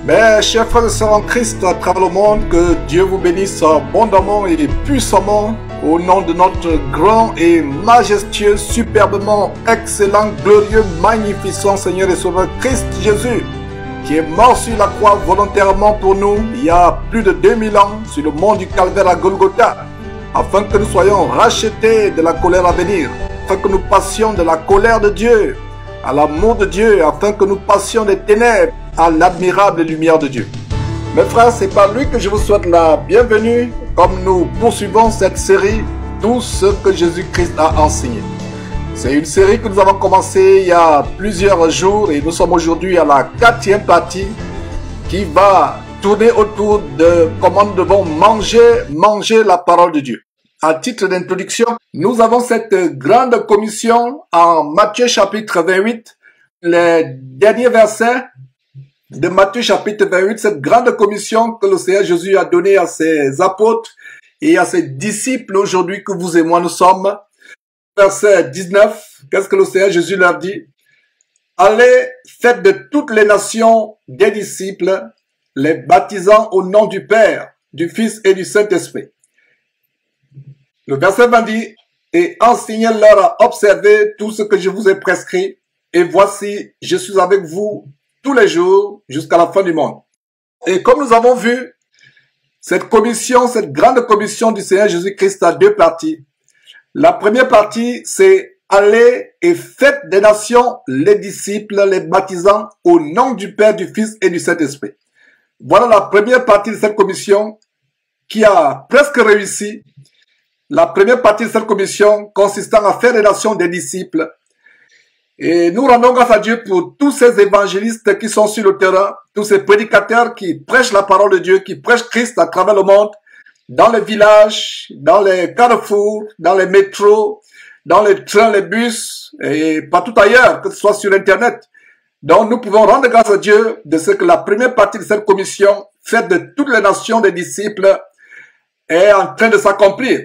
Mes chers frères et sœurs en Christ à travers le monde, que Dieu vous bénisse abondamment et puissamment au nom de notre grand et majestueux, superbement excellent, glorieux, magnificent Seigneur et Sauveur Christ Jésus, qui est mort sur la croix volontairement pour nous il y a plus de 2000 ans sur le mont du Calvaire à Golgotha, afin que nous soyons rachetés de la colère à venir, afin que nous passions de la colère de Dieu à l'amour de Dieu, afin que nous passions des ténèbres à l'admirable lumière de Dieu. Mes frères, c'est par lui que je vous souhaite la bienvenue, comme nous poursuivons cette série, tout ce que Jésus-Christ a enseigné. C'est une série que nous avons commencé il y a plusieurs jours et nous sommes aujourd'hui à la 4e partie qui va tourner autour de comment nous devons manger la parole de Dieu. À titre d'introduction, nous avons cette grande commission en Matthieu chapitre 28, les derniers versets de Matthieu chapitre 28, cette grande commission que le Seigneur Jésus a donnée à ses apôtres et à ses disciples aujourd'hui que vous et moi nous sommes. Verset 19, qu'est-ce que le Seigneur Jésus leur dit? Allez, faites de toutes les nations des disciples, les baptisant au nom du Père, du Fils et du Saint-Esprit. Le verset 20 dit, et enseignez-leur à observer tout ce que je vous ai prescrit, et voici, je suis avec vous tous les jours jusqu'à la fin du monde. Et comme nous avons vu, cette commission, cette grande commission du Seigneur Jésus-Christ a deux parties. La première partie, c'est aller et faites des nations les disciples, les baptisant au nom du Père, du Fils et du Saint-Esprit. Voilà la première partie de cette commission qui a presque réussi. La première partie de cette commission consistant à faire des nations des disciples. Et nous rendons grâce à Dieu pour tous ces évangélistes qui sont sur le terrain, tous ces prédicateurs qui prêchent la parole de Dieu, qui prêchent Christ à travers le monde, dans les villages, dans les carrefours, dans les métros, dans les trains, les bus et partout ailleurs, que ce soit sur Internet. Donc nous pouvons rendre grâce à Dieu de ce que la première partie de cette commission, faite de toutes les nations des disciples, est en train de s'accomplir.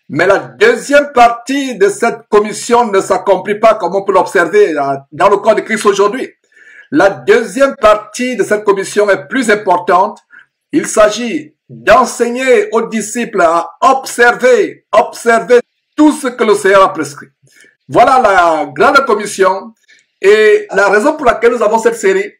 Mais la deuxième partie de cette commission ne s'accomplit pas comme on peut l'observer dans le corps de Christ aujourd'hui. La deuxième partie de cette commission est plus importante. Il s'agit d'enseigner aux disciples à observer tout ce que le Seigneur a prescrit. Voilà la grande commission et la raison pour laquelle nous avons cette série.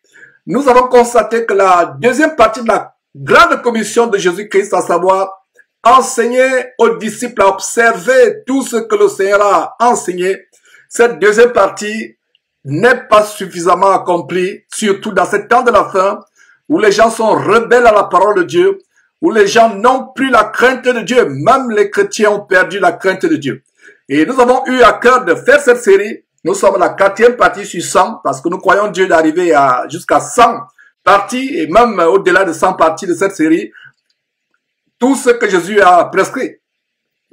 Nous avons constaté que la deuxième partie de la grande commission de Jésus-Christ, à savoir enseigner aux disciples à observer tout ce que le Seigneur a enseigné, cette deuxième partie n'est pas suffisamment accomplie, surtout dans ce temps de la fin, où les gens sont rebelles à la parole de Dieu, où les gens n'ont plus la crainte de Dieu. Même les chrétiens ont perdu la crainte de Dieu. Et nous avons eu à cœur de faire cette série. Nous sommes à la 4e partie sur 100, parce que nous croyons Dieu d'arriver jusqu'à 100 parties, et même au-delà de 100 parties de cette série, tout ce que Jésus a prescrit.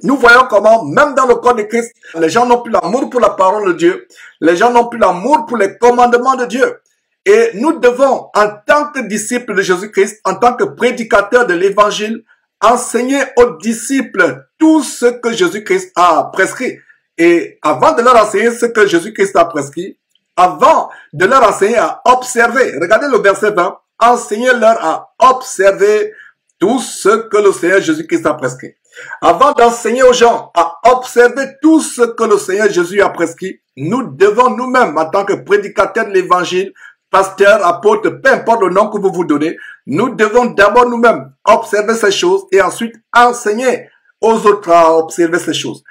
Nous voyons comment, même dans le corps de Christ, les gens n'ont plus l'amour pour la parole de Dieu. Les gens n'ont plus l'amour pour les commandements de Dieu. Et nous devons, en tant que disciples de Jésus-Christ, en tant que prédicateurs de l'évangile, enseigner aux disciples tout ce que Jésus-Christ a prescrit. Et avant de leur enseigner ce que Jésus-Christ a prescrit, avant de leur enseigner à observer, regardez le verset 20, enseignez-leur à observer tout ce que le Seigneur Jésus-Christ a prescrit. Avant d'enseigner aux gens à observer tout ce que le Seigneur Jésus a prescrit, nous devons nous-mêmes, en tant que prédicateurs de l'évangile, pasteurs, apôtres, peu importe le nom que vous vous donnez, nous devons d'abord nous-mêmes observer ces choses et ensuite enseigner aux autres à observer ces choses.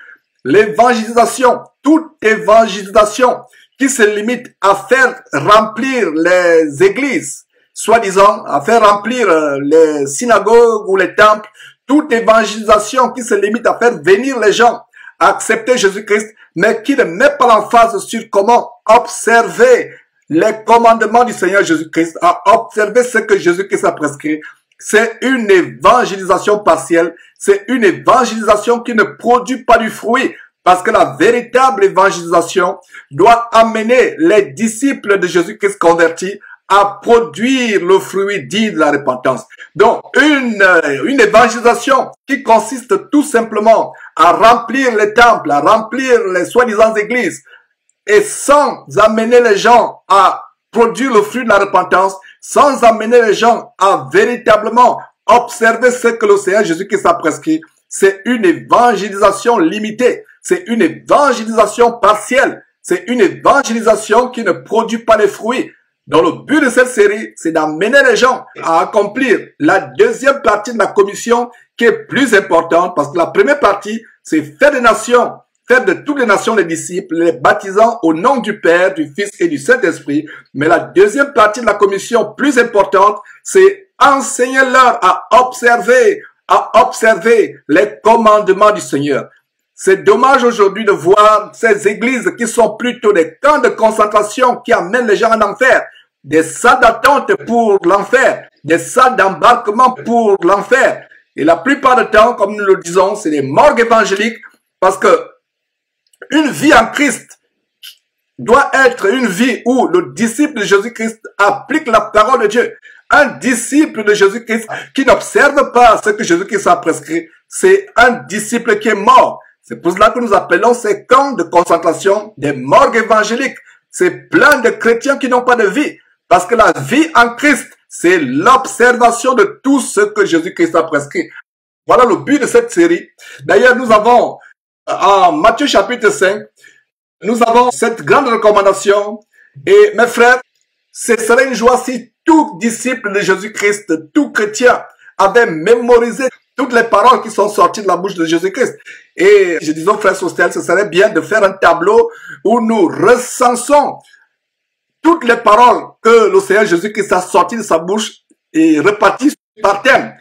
L'évangélisation, toute évangélisation qui se limite à faire remplir les églises, soi-disant, à faire remplir les synagogues ou les temples, toute évangélisation qui se limite à faire venir les gens à accepter Jésus-Christ, mais qui ne met pas l'emphase sur comment observer les commandements du Seigneur Jésus-Christ, à observer ce que Jésus-Christ a prescrit. C'est une évangélisation partielle, c'est une évangélisation qui ne produit pas du fruit, parce que la véritable évangélisation doit amener les disciples de Jésus-Christ convertis à produire le fruit dit de la repentance. Donc, une évangélisation qui consiste tout simplement à remplir les temples, à remplir les soi-disant églises, et sans amener les gens à produire le fruit de la repentance, sans amener les gens à véritablement observer ce que le Seigneur Jésus-Christ a prescrit, c'est une évangélisation limitée, c'est une évangélisation partielle, c'est une évangélisation qui ne produit pas les fruits. Donc le but de cette série, c'est d'amener les gens à accomplir la deuxième partie de la commission qui est plus importante, parce que la première partie, c'est faire des nations, faire de toutes les nations les disciples, les baptisant au nom du Père, du Fils et du Saint-Esprit. Mais la deuxième partie de la commission plus importante, c'est enseigner-leur à observer les commandements du Seigneur. C'est dommage aujourd'hui de voir ces églises qui sont plutôt des camps de concentration qui amènent les gens en enfer, des salles d'attente pour l'enfer, des salles d'embarquement pour l'enfer. Et la plupart du temps, comme nous le disons, c'est des morgues évangéliques, parce que une vie en Christ doit être une vie où le disciple de Jésus-Christ applique la parole de Dieu. Un disciple de Jésus-Christ qui n'observe pas ce que Jésus-Christ a prescrit, c'est un disciple qui est mort. C'est pour cela que nous appelons ces camps de concentration des morgues évangéliques. C'est plein de chrétiens qui n'ont pas de vie. Parce que la vie en Christ, c'est l'observation de tout ce que Jésus-Christ a prescrit. Voilà le but de cette série. D'ailleurs, nous avons, en Matthieu chapitre 5, nous avons cette grande recommandation. Et mes frères, ce serait une joie si tout disciple de Jésus-Christ, tout chrétien, avait mémorisé toutes les paroles qui sont sorties de la bouche de Jésus-Christ. Et je disais aux frères Sostel, ce serait bien de faire un tableau où nous recensons toutes les paroles que le Seigneur Jésus-Christ a sorties de sa bouche et reparties par thème.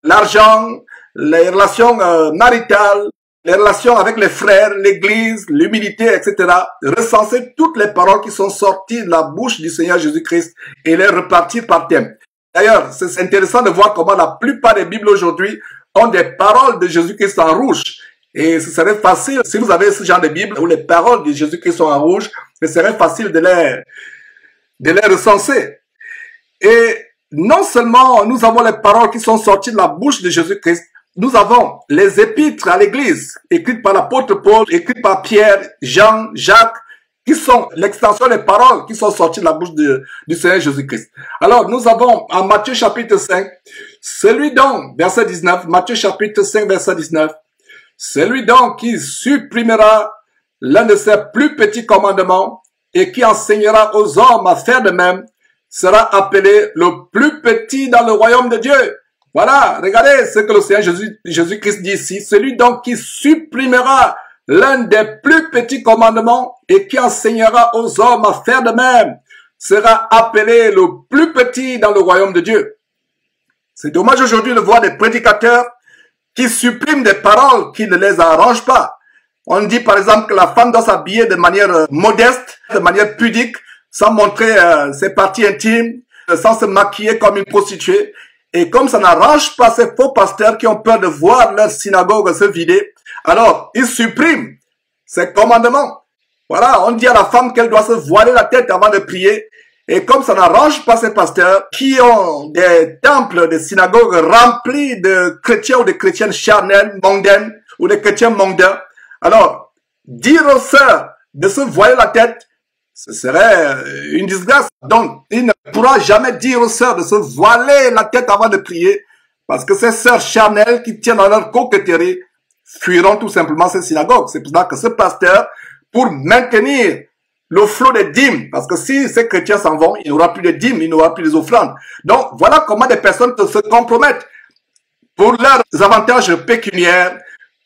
L'argent, les relations maritales, les relations avec les frères, l'église, l'humilité, etc. Recenser toutes les paroles qui sont sorties de la bouche du Seigneur Jésus-Christ et les repartir par thème. D'ailleurs, c'est intéressant de voir comment la plupart des Bibles aujourd'hui ont des paroles de Jésus-Christ en rouge. Et ce serait facile, si vous avez ce genre de Bible où les paroles de Jésus-Christ sont en rouge, ce serait facile de les recenser. Et non seulement nous avons les paroles qui sont sorties de la bouche de Jésus-Christ, nous avons les épîtres à l'église, écrites par l'apôtre Paul, écrites par Pierre, Jean, Jacques, qui sont l'extension des paroles qui sont sorties de la bouche du Seigneur Jésus-Christ. Alors, nous avons en Matthieu chapitre 5, celui donc, verset 19, Matthieu chapitre 5, verset 19, celui donc qui supprimera l'un de ses plus petits commandements et qui enseignera aux hommes à faire de même, sera appelé le plus petit dans le royaume de Dieu. Voilà, regardez ce que le Seigneur Jésus-Christ dit ici. Celui donc qui supprimera l'un des plus petits commandements et qui enseignera aux hommes à faire de même sera appelé le plus petit dans le royaume de Dieu. C'est dommage aujourd'hui de voir des prédicateurs qui suppriment des paroles qui ne les arrangent pas. On dit par exemple que la femme doit s'habiller de manière modeste, de manière pudique, sans montrer ses parties intimes, sans se maquiller comme une prostituée. Et comme ça n'arrange pas ces faux pasteurs qui ont peur de voir leur synagogue se vider, alors ils suppriment ces commandements. Voilà, on dit à la femme qu'elle doit se voiler la tête avant de prier. Et comme ça n'arrange pas ces pasteurs qui ont des temples, des synagogues remplis de chrétiens ou de chrétiennes charnelles, mondaines, ou de chrétiens mondains, alors dire aux sœurs de se voiler la tête, ce serait une disgrâce. Donc, il ne pourra jamais dire aux sœurs de se voiler la tête avant de prier, parce que ces sœurs charnelles qui tiennent dans leur coquetterie fuiront tout simplement ces synagogues. C'est pour ça que ce pasteur, pour maintenir le flot des dîmes, parce que si ces chrétiens s'en vont, il n'y aura plus de dîmes, il n'y aura plus d'offrandes. Donc, voilà comment des personnes se compromettent pour leurs avantages pécuniaires,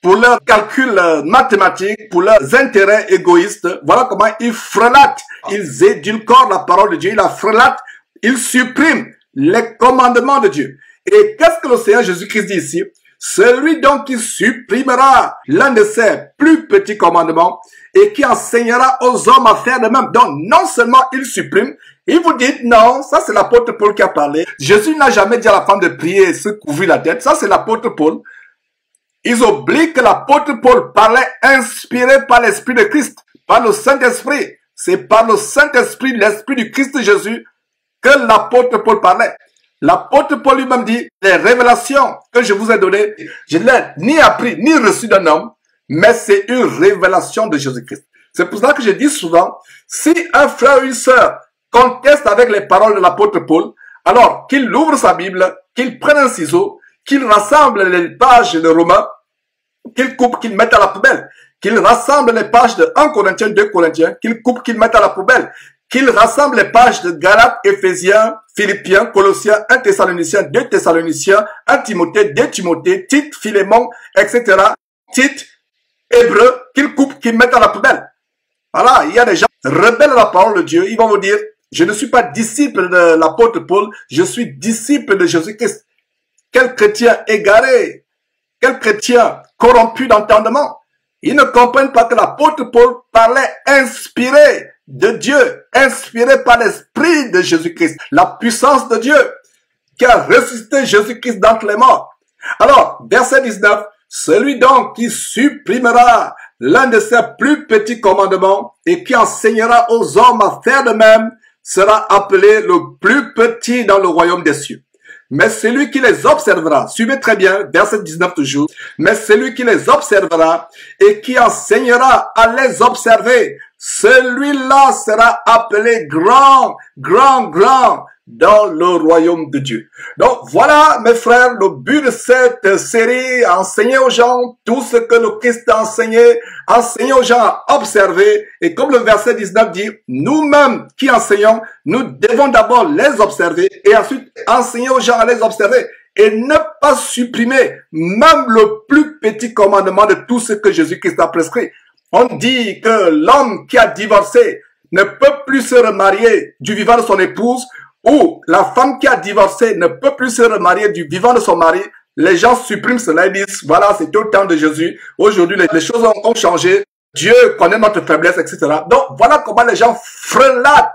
pour leurs calculs mathématiques, pour leurs intérêts égoïstes. Voilà comment ils frelatent, ils édulcorent la parole de Dieu, ils la frelatent, ils suppriment les commandements de Dieu. Et qu'est-ce que le Seigneur Jésus-Christ dit ici? Celui donc qui supprimera l'un de ses plus petits commandements et qui enseignera aux hommes à faire de même. Donc, non seulement il supprime, il vous dit, non, ça c'est l'apôtre Paul qui a parlé. Jésus n'a jamais dit à la femme de prier et se couvrir la tête. Ça c'est l'apôtre Paul. Ils oublient que l'apôtre Paul parlait inspiré par l'Esprit de Christ, par le Saint-Esprit. C'est par le Saint-Esprit, l'Esprit du Christ Jésus, que l'apôtre Paul parlait. L'apôtre Paul lui-même dit, les révélations que je vous ai données, je ne les ai ni appris, ni reçues d'un homme, mais c'est une révélation de Jésus-Christ. C'est pour ça que je dis souvent, si un frère ou une sœur conteste avec les paroles de l'apôtre Paul, Alors, qu'il ouvre sa Bible, qu'il prenne un ciseau, qu'il rassemble les pages de Romains, qu'il coupe, qu'il mette à la poubelle, qu'il rassemble les pages de 1 Corinthiens, 2 Corinthiens, qu'il coupe, qu'il mette à la poubelle, qu'il rassemble les pages de Galates, Éphésiens, Philippiens, Colossiens, 1 Thessaloniciens, 2 Thessaloniciens, 1 Timothée, 2 Timothée, Tite, Philémon, etc. Tite, Hébreu, qu'il coupe, qu'il mette à la poubelle. Voilà, il y a des gens rebelles à la parole de Dieu, ils vont vous dire, je ne suis pas disciple de l'apôtre Paul, je suis disciple de Jésus-Christ. Quel chrétien égaré, quel chrétien corrompu d'entendement. Ils ne comprennent pas que l'apôtre Paul parlait inspiré de Dieu, inspiré par l'esprit de Jésus-Christ, la puissance de Dieu qui a ressuscité Jésus-Christ d'entre les morts. Alors, verset 19, celui donc qui supprimera l'un de ses plus petits commandements et qui enseignera aux hommes à faire de même sera appelé le plus petit dans le royaume des cieux. Mais celui qui les observera, suivez très bien, verset 19 toujours, mais celui qui les observera et qui enseignera à les observer, celui-là sera appelé grand, grand, grand dans le royaume de Dieu. Donc voilà, mes frères, le but de cette série, enseigner aux gens tout ce que le Christ a enseigné, enseigner aux gens à observer. Et comme le verset 19 dit, nous-mêmes qui enseignons, nous devons d'abord les observer et ensuite enseigner aux gens à les observer et ne pas supprimer même le plus petit commandement de tout ce que Jésus-Christ a prescrit. On dit que l'homme qui a divorcé ne peut plus se remarier du vivant de son épouse, ou la femme qui a divorcé ne peut plus se remarier du vivant de son mari. Les gens suppriment cela et disent, voilà, c'était au temps de Jésus. Aujourd'hui, les choses ont changé. Dieu connaît notre faiblesse, etc. Donc, voilà comment les gens frelatent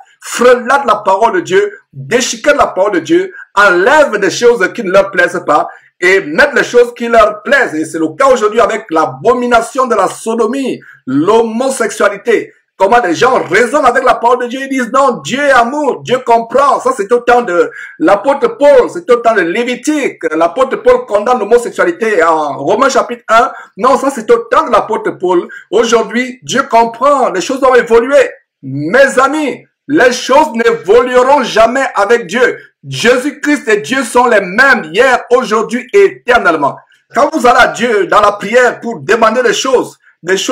la parole de Dieu, déchiquettent la parole de Dieu, enlèvent des choses qui ne leur plaisent pas et mettent les choses qui leur plaisent. Et c'est le cas aujourd'hui avec l'abomination de la sodomie, l'homosexualité. Comment des gens raisonnent avec la parole de Dieu, ils disent non, Dieu est amour, Dieu comprend. Ça, c'est au temps de l'apôtre Paul, c'est au temps de Lévitique. L'apôtre Paul condamne l'homosexualité en Romains chapitre 1. Non, ça, c'est au temps de l'apôtre Paul. Aujourd'hui, Dieu comprend, les choses ont évolué. Mes amis, les choses n'évolueront jamais avec Dieu. Jésus-Christ et Dieu sont les mêmes hier, aujourd'hui et éternellement. Quand vous allez à Dieu dans la prière pour demander des choses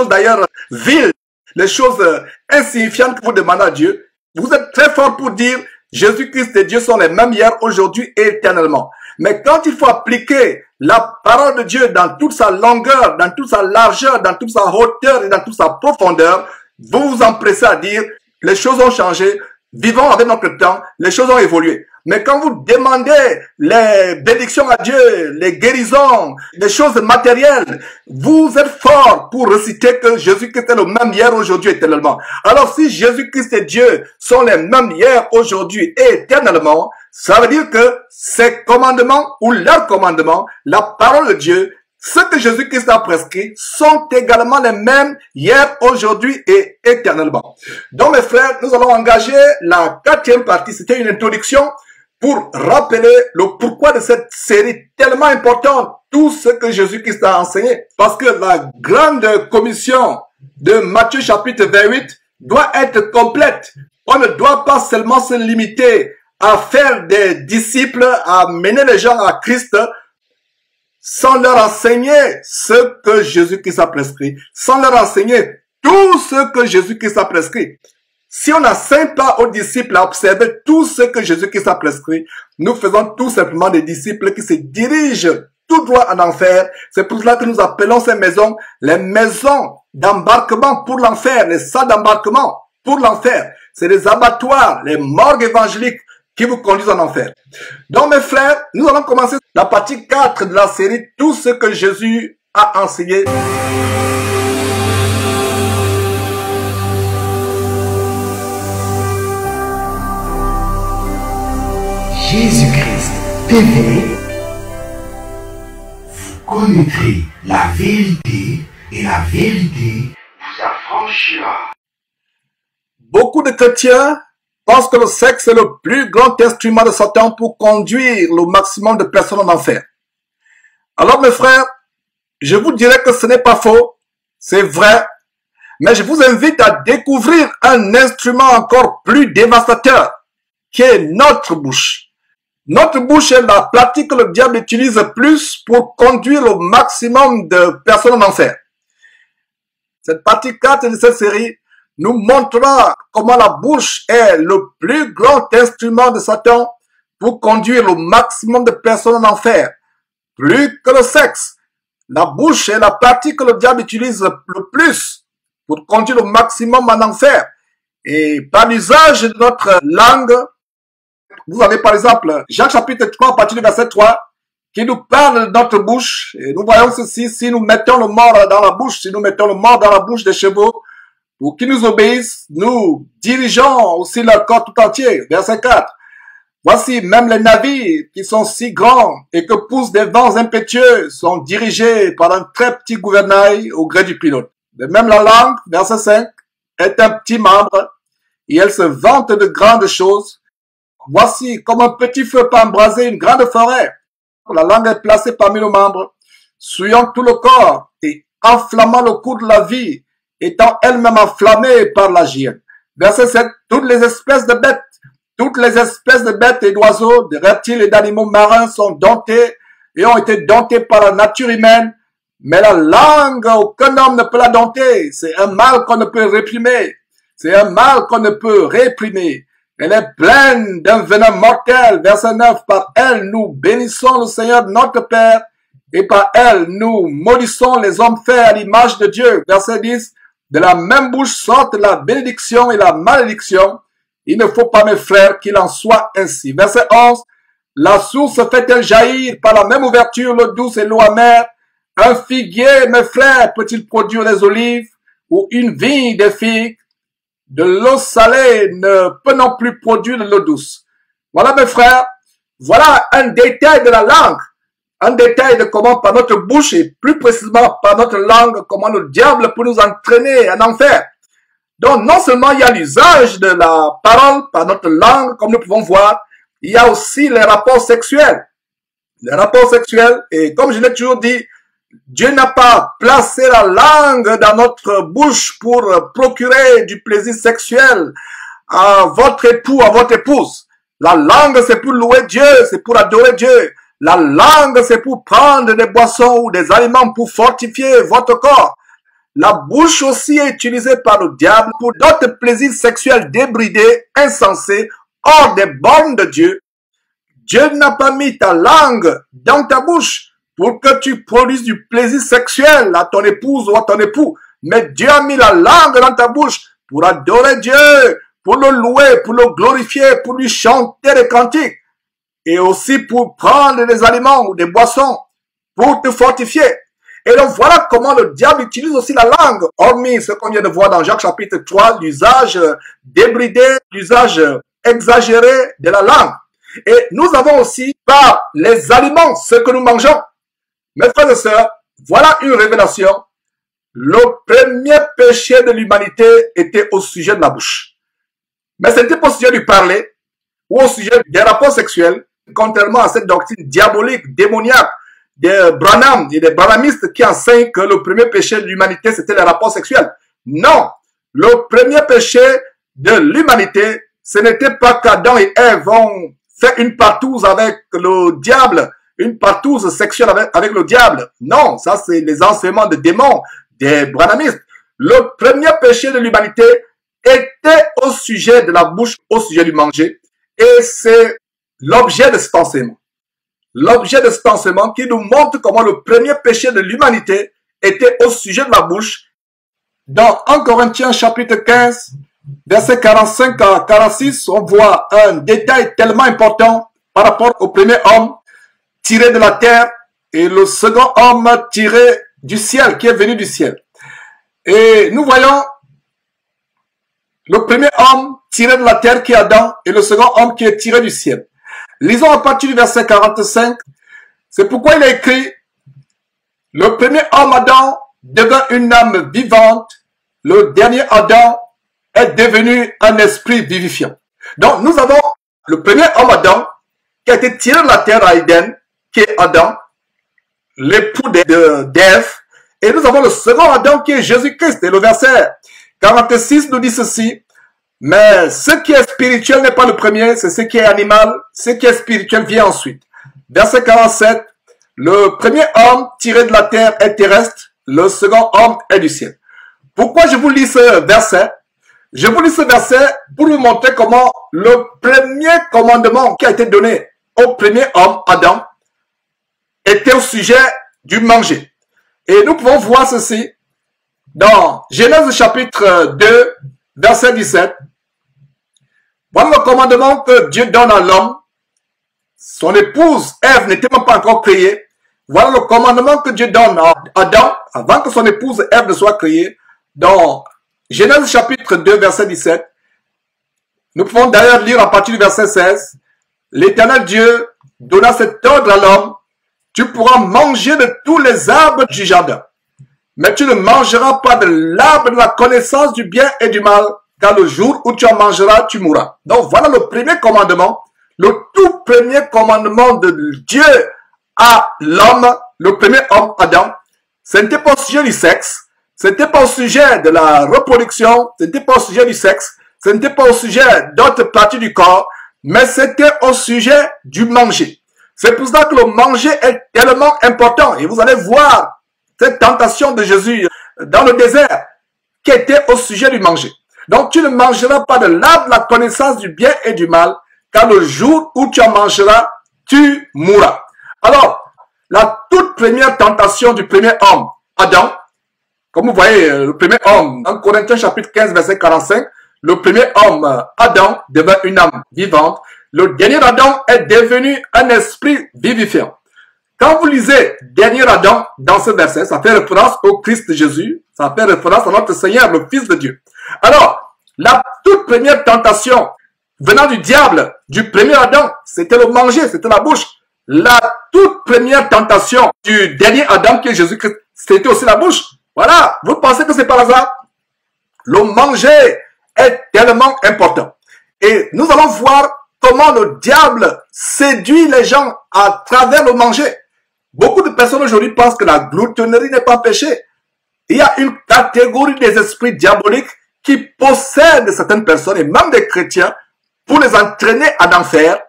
d'ailleurs viles, les choses insignifiantes que vous demandez à Dieu, vous êtes très fort pour dire Jésus-Christ et Dieu sont les mêmes hier, aujourd'hui et éternellement. Mais quand il faut appliquer la parole de Dieu dans toute sa longueur, dans toute sa largeur, dans toute sa hauteur et dans toute sa profondeur, vous vous empressez à dire les choses ont changé, vivons avec notre temps, les choses ont évolué. Mais quand vous demandez les bénédictions à Dieu, les guérisons, les choses matérielles, vous êtes fort pour réciter que Jésus-Christ est le même hier, aujourd'hui, éternellement. Alors si Jésus-Christ et Dieu sont les mêmes hier, aujourd'hui et éternellement, ça veut dire que ces commandements ou leurs commandements, la parole de Dieu, ce que Jésus-Christ a prescrit, sont également les mêmes hier, aujourd'hui et éternellement. Donc mes frères, nous allons engager la 4e partie. C'était une introduction pour rappeler le pourquoi de cette série tellement importante, tout ce que Jésus-Christ a enseigné. Parce que la grande commission de Matthieu chapitre 28 doit être complète. On ne doit pas seulement se limiter à faire des disciples, à mener les gens à Christ, sans leur enseigner ce que Jésus-Christ a prescrit, sans leur enseigner tout ce que Jésus-Christ a prescrit. Si on n'enseigne pas aux disciples à observer tout ce que Jésus-Christ a prescrit, nous faisons tout simplement des disciples qui se dirigent tout droit en enfer. C'est pour cela que nous appelons ces maisons les maisons d'embarquement pour l'enfer, les salles d'embarquement pour l'enfer. C'est des abattoirs, les morgues évangéliques qui vous conduisent en enfer. Donc mes frères, nous allons commencer la partie 4 de la série, tout ce que Jésus a enseigné. Jésus-Christ TV, vous connaîtrez la vérité et la vérité vous affranchira. Beaucoup de chrétiens pensent que le sexe est le plus grand instrument de Satan pour conduire le maximum de personnes en enfer. Alors mes frères, je vous dirais que ce n'est pas faux, c'est vrai, mais je vous invite à découvrir un instrument encore plus dévastateur, qui est notre bouche. Notre bouche est la pratique que le diable utilise plus pour conduire au maximum de personnes en enfer. Cette partie 4 de cette série nous montrera comment la bouche est le plus grand instrument de Satan pour conduire au maximum de personnes en enfer. Plus que le sexe, la bouche est la partie que le diable utilise le plus pour conduire au maximum en enfer. Et par l'usage de notre langue, vous avez par exemple Jacques chapitre 3 à partir du verset 3 qui nous parle de notre bouche. Et nous voyons ceci, si nous mettons le mort dans la bouche, si nous mettons le mort dans la bouche des chevaux, pour qu'ils nous obéissent, nous dirigeons aussi leur corps tout entier. Verset 4. Voici, même les navires qui sont si grands et que poussent des vents impétueux sont dirigés par un très petit gouvernail au gré du pilote. De même la langue, verset 5, est un petit membre et elle se vante de grandes choses. Voici comme un petit feu peut embraser une grande forêt. La langue est placée parmi nos membres, souillant tout le corps et enflammant le cours de la vie, étant elle-même enflammée par la hyène. Verset 7. Toutes les espèces de bêtes et d'oiseaux, de reptiles et d'animaux marins sont domptés et ont été domptés par la nature humaine, mais la langue, aucun homme ne peut la dompter. C'est un mal qu'on ne peut réprimer. C'est un mal qu'on ne peut réprimer. Elle est pleine d'un venin mortel. Verset 9. Par elle, nous bénissons le Seigneur notre Père, et par elle, nous maudissons les hommes faits à l'image de Dieu. Verset 10. De la même bouche sortent la bénédiction et la malédiction. Il ne faut pas, mes frères, qu'il en soit ainsi. Verset 11. La source fait-elle jaillir par la même ouverture l'eau douce et l'eau amère? Un figuier, mes frères, peut-il produire des olives, ou une vigne des figues? De l'eau salée ne peut non plus produire de l'eau douce. Voilà, mes frères, voilà un détail de la langue, un détail de comment par notre bouche et plus précisément par notre langue, comment le diable peut nous entraîner en enfer. Donc, non seulement il y a l'usage de la parole par notre langue, comme nous pouvons voir, il y a aussi les rapports sexuels. Les rapports sexuels, et comme je l'ai toujours dit, Dieu n'a pas placé la langue dans notre bouche pour procurer du plaisir sexuel à votre époux, à votre épouse. La langue, c'est pour louer Dieu, c'est pour adorer Dieu. La langue, c'est pour prendre des boissons ou des aliments pour fortifier votre corps. La bouche aussi est utilisée par le diable pour d'autres plaisirs sexuels débridés, insensés, hors des bornes de Dieu. Dieu n'a pas mis ta langue dans ta bouche pour que tu produises du plaisir sexuel à ton épouse ou à ton époux. Mais Dieu a mis la langue dans ta bouche pour adorer Dieu, pour le louer, pour le glorifier, pour lui chanter des cantiques. Et aussi pour prendre des aliments ou des boissons, pour te fortifier. Et donc voilà comment le diable utilise aussi la langue. Hormis ce qu'on vient de voir dans Jacques chapitre 3, l'usage débridé, l'usage exagéré de la langue. Et nous avons aussi par les aliments, ce que nous mangeons. Mes frères et sœurs, voilà une révélation. Le premier péché de l'humanité était au sujet de la bouche. Mais ce n'était pas au sujet du parler ou au sujet des rapports sexuels, contrairement à cette doctrine diabolique, démoniaque des Branham et des Branhamistes qui enseignent que le premier péché de l'humanité c'était les rapports sexuels. Non, le premier péché de l'humanité, ce n'était pas qu'Adam et Ève ont fait une partouze avec le diable, une partouze sexuelle avec le diable. Non, ça c'est les enseignements de démons, des Branhamistes. Le premier péché de l'humanité était au sujet de la bouche, au sujet du manger. Et c'est l'objet de cet enseignement. L'objet de cet enseignement qui nous montre comment le premier péché de l'humanité était au sujet de la bouche. Dans 1 Corinthiens chapitre 15, versets 45 à 46, on voit un détail tellement important par rapport au premier homme tiré de la terre et le second homme tiré du ciel, qui est venu du ciel. Et nous voyons le premier homme tiré de la terre qui est Adam et le second homme qui est tiré du ciel. Lisons à partir du verset 45. C'est pourquoi il a écrit: le premier homme Adam devint une âme vivante, le dernier Adam est devenu un esprit vivifiant. Donc nous avons le premier homme Adam qui a été tiré de la terre à Éden, qui est Adam, l'époux d'Ève, et nous avons le second Adam qui est Jésus-Christ. Et le verset 46 nous dit ceci: Mais ce qui est spirituel n'est pas le premier, c'est ce qui est animal. Ce qui est spirituel vient ensuite. Verset 47, le premier homme tiré de la terre est terrestre, le second homme est du ciel. Pourquoi je vous lis ce verset? Je vous lis ce verset pour vous montrer comment le premier commandement qui a été donné au premier homme, Adam, était au sujet du manger. Et nous pouvons voir ceci dans Genèse chapitre 2, verset 17. Voilà le commandement que Dieu donne à l'homme. Son épouse, Ève, n'était même pas encore créée. Voilà le commandement que Dieu donne à Adam, avant que son épouse Ève ne soit créée, dans Genèse chapitre 2, verset 17. Nous pouvons d'ailleurs lire à partir du verset 16. L'Éternel Dieu donna cet ordre à l'homme: tu pourras manger de tous les arbres du jardin, mais tu ne mangeras pas de l'arbre de la connaissance du bien et du mal, car le jour où tu en mangeras, tu mourras. Donc voilà le premier commandement, le tout premier commandement de Dieu à l'homme, le premier homme, Adam. Ce n'était pas au sujet du sexe, ce n'était pas au sujet de la reproduction, ce n'était pas au sujet du sexe, ce n'était pas au sujet d'autres parties du corps, mais c'était au sujet du manger. C'est pour ça que le manger est tellement important. Et vous allez voir cette tentation de Jésus dans le désert qui était au sujet du manger. Donc tu ne mangeras pas de l'arbre de la connaissance du bien et du mal, car le jour où tu en mangeras, tu mourras. Alors, la toute première tentation du premier homme, Adam, comme vous voyez, le premier homme, dans Corinthiens chapitre 15, verset 45, le premier homme, Adam, devint une âme vivante. Le dernier Adam est devenu un esprit vivifiant. Quand vous lisez dernier Adam dans ce verset, ça fait référence au Christ Jésus, ça fait référence à notre Seigneur, le Fils de Dieu. Alors, la toute première tentation venant du diable, du premier Adam, c'était le manger, c'était la bouche. La toute première tentation du dernier Adam qui est Jésus-Christ, c'était aussi la bouche. Voilà, vous pensez que c'est par hasard? Le manger est tellement important. Et nous allons voir comment le diable séduit les gens à travers le manger. Beaucoup de personnes aujourd'hui pensent que la gloutonnerie n'est pas péché. Il y a une catégorie des esprits diaboliques qui possèdent certaines personnes et même des chrétiens pour les entraîner à en faire,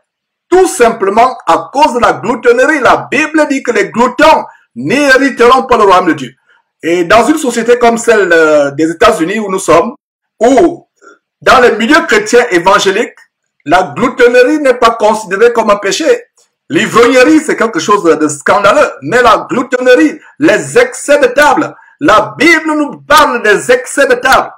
tout simplement à cause de la gloutonnerie. La Bible dit que les gloutons n'hériteront pas le royaume de Dieu. Et dans une société comme celle des États-Unis où nous sommes, où dans les milieux chrétiens évangéliques, la gloutonnerie n'est pas considérée comme un péché. L'ivrognerie, c'est quelque chose de scandaleux. Mais la gloutonnerie, les excès de table, la Bible nous parle des excès de table.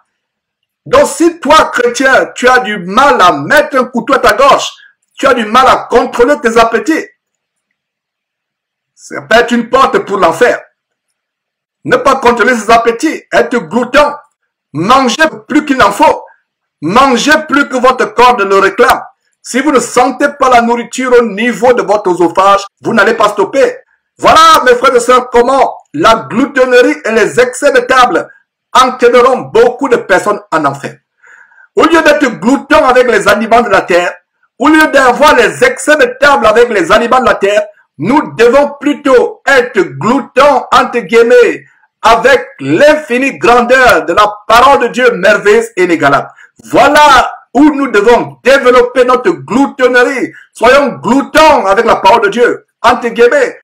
Donc si toi, chrétien, tu as du mal à mettre un couteau à ta gorge, tu as du mal à contrôler tes appétits, ça peut être une porte pour l'enfer. Ne pas contrôler ses appétits, être glouton, manger plus qu'il n'en faut, manger plus que votre corps ne le réclame. Si vous ne sentez pas la nourriture au niveau de votre œsophage, vous n'allez pas stopper. Voilà, mes frères et sœurs, comment la gloutonnerie et les excès de table entraîneront beaucoup de personnes en enfer. Au lieu d'être glouton avec les aliments de la terre, au lieu d'avoir les excès de table avec les aliments de la terre, nous devons plutôt être gloutons, entre guillemets, avec l'infinie grandeur de la parole de Dieu merveilleuse et inégalable. Voilà où nous devons développer notre gloutonnerie. Soyons gloutons avec la parole de Dieu, entre guillemets.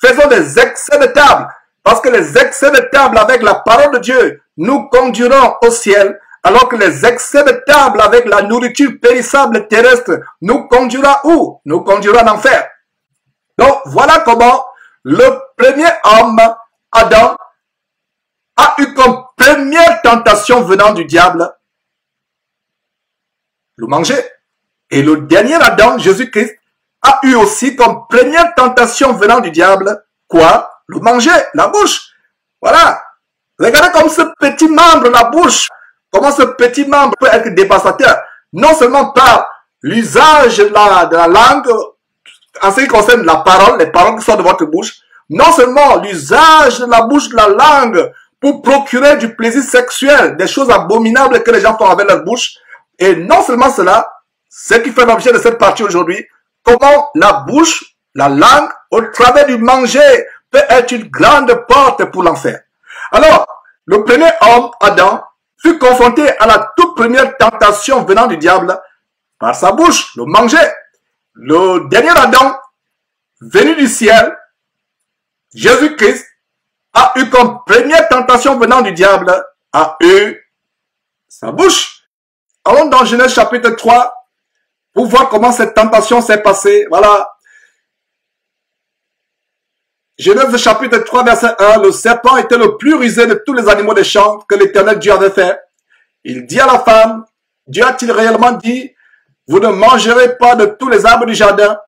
Faisons des excès de table, parce que les excès de table avec la parole de Dieu nous conduiront au ciel, alors que les excès de table avec la nourriture périssable terrestre nous conduira où? Nous conduira en enfer. Donc, voilà comment le premier homme, Adam, a eu comme première tentation venant du diable le manger. Et le dernier Adam, Jésus-Christ, a eu aussi comme première tentation venant du diable, quoi? Le manger, la bouche. Voilà. Regardez comme ce petit membre, la bouche, comment ce petit membre peut être dévastateur. Non seulement par l'usage de la langue, en ce qui concerne la parole, les paroles qui sortent de votre bouche, non seulement l'usage de la bouche, de la langue, pour procurer du plaisir sexuel, des choses abominables que les gens font avec leur bouche, et non seulement cela, ce qui fait l'objet de cette partie aujourd'hui, comment la bouche, la langue, au travers du manger, peut être une grande porte pour l'enfer. Alors, le premier homme, Adam, fut confronté à la toute première tentation venant du diable, par sa bouche, le mangeait. Le dernier Adam, venu du ciel, Jésus-Christ, a eu comme première tentation venant du diable, a eu sa bouche. Allons dans Genèse chapitre 3 pour voir comment cette tentation s'est passée. Voilà. Genèse chapitre 3 verset 1, le serpent était le plus rusé de tous les animaux des champs que l'Éternel Dieu avait fait. Il dit à la femme, Dieu a-t-il réellement dit, vous ne mangerez pas de tous les arbres du jardin?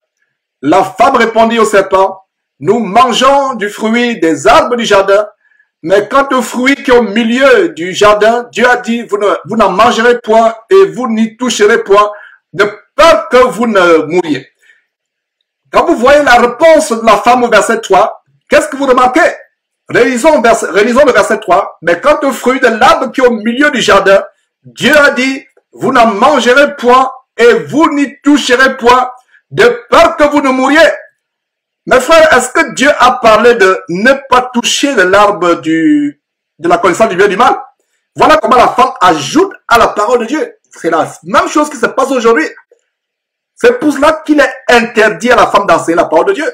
La femme répondit au serpent, nous mangeons du fruit des arbres du jardin, mais quant au fruit qui est au milieu du jardin, Dieu a dit, vous n'en mangerez point et vous n'y toucherez point, de peur que vous ne mouriez. Quand vous voyez la réponse de la femme au verset 3, qu'est-ce que vous remarquez? Réalisons le verset 3. Mais quant au fruit de l'arbre qui est au milieu du jardin, Dieu a dit, vous n'en mangerez point et vous n'y toucherez point, de peur que vous ne mouriez. Mes frères, est-ce que Dieu a parlé de ne pas toucher de l'arbre de la connaissance du bien et du mal? Voilà comment la femme ajoute à la parole de Dieu. C'est la même chose qui se passe aujourd'hui. C'est pour cela qu'il est interdit à la femme d'enseigner la parole de Dieu.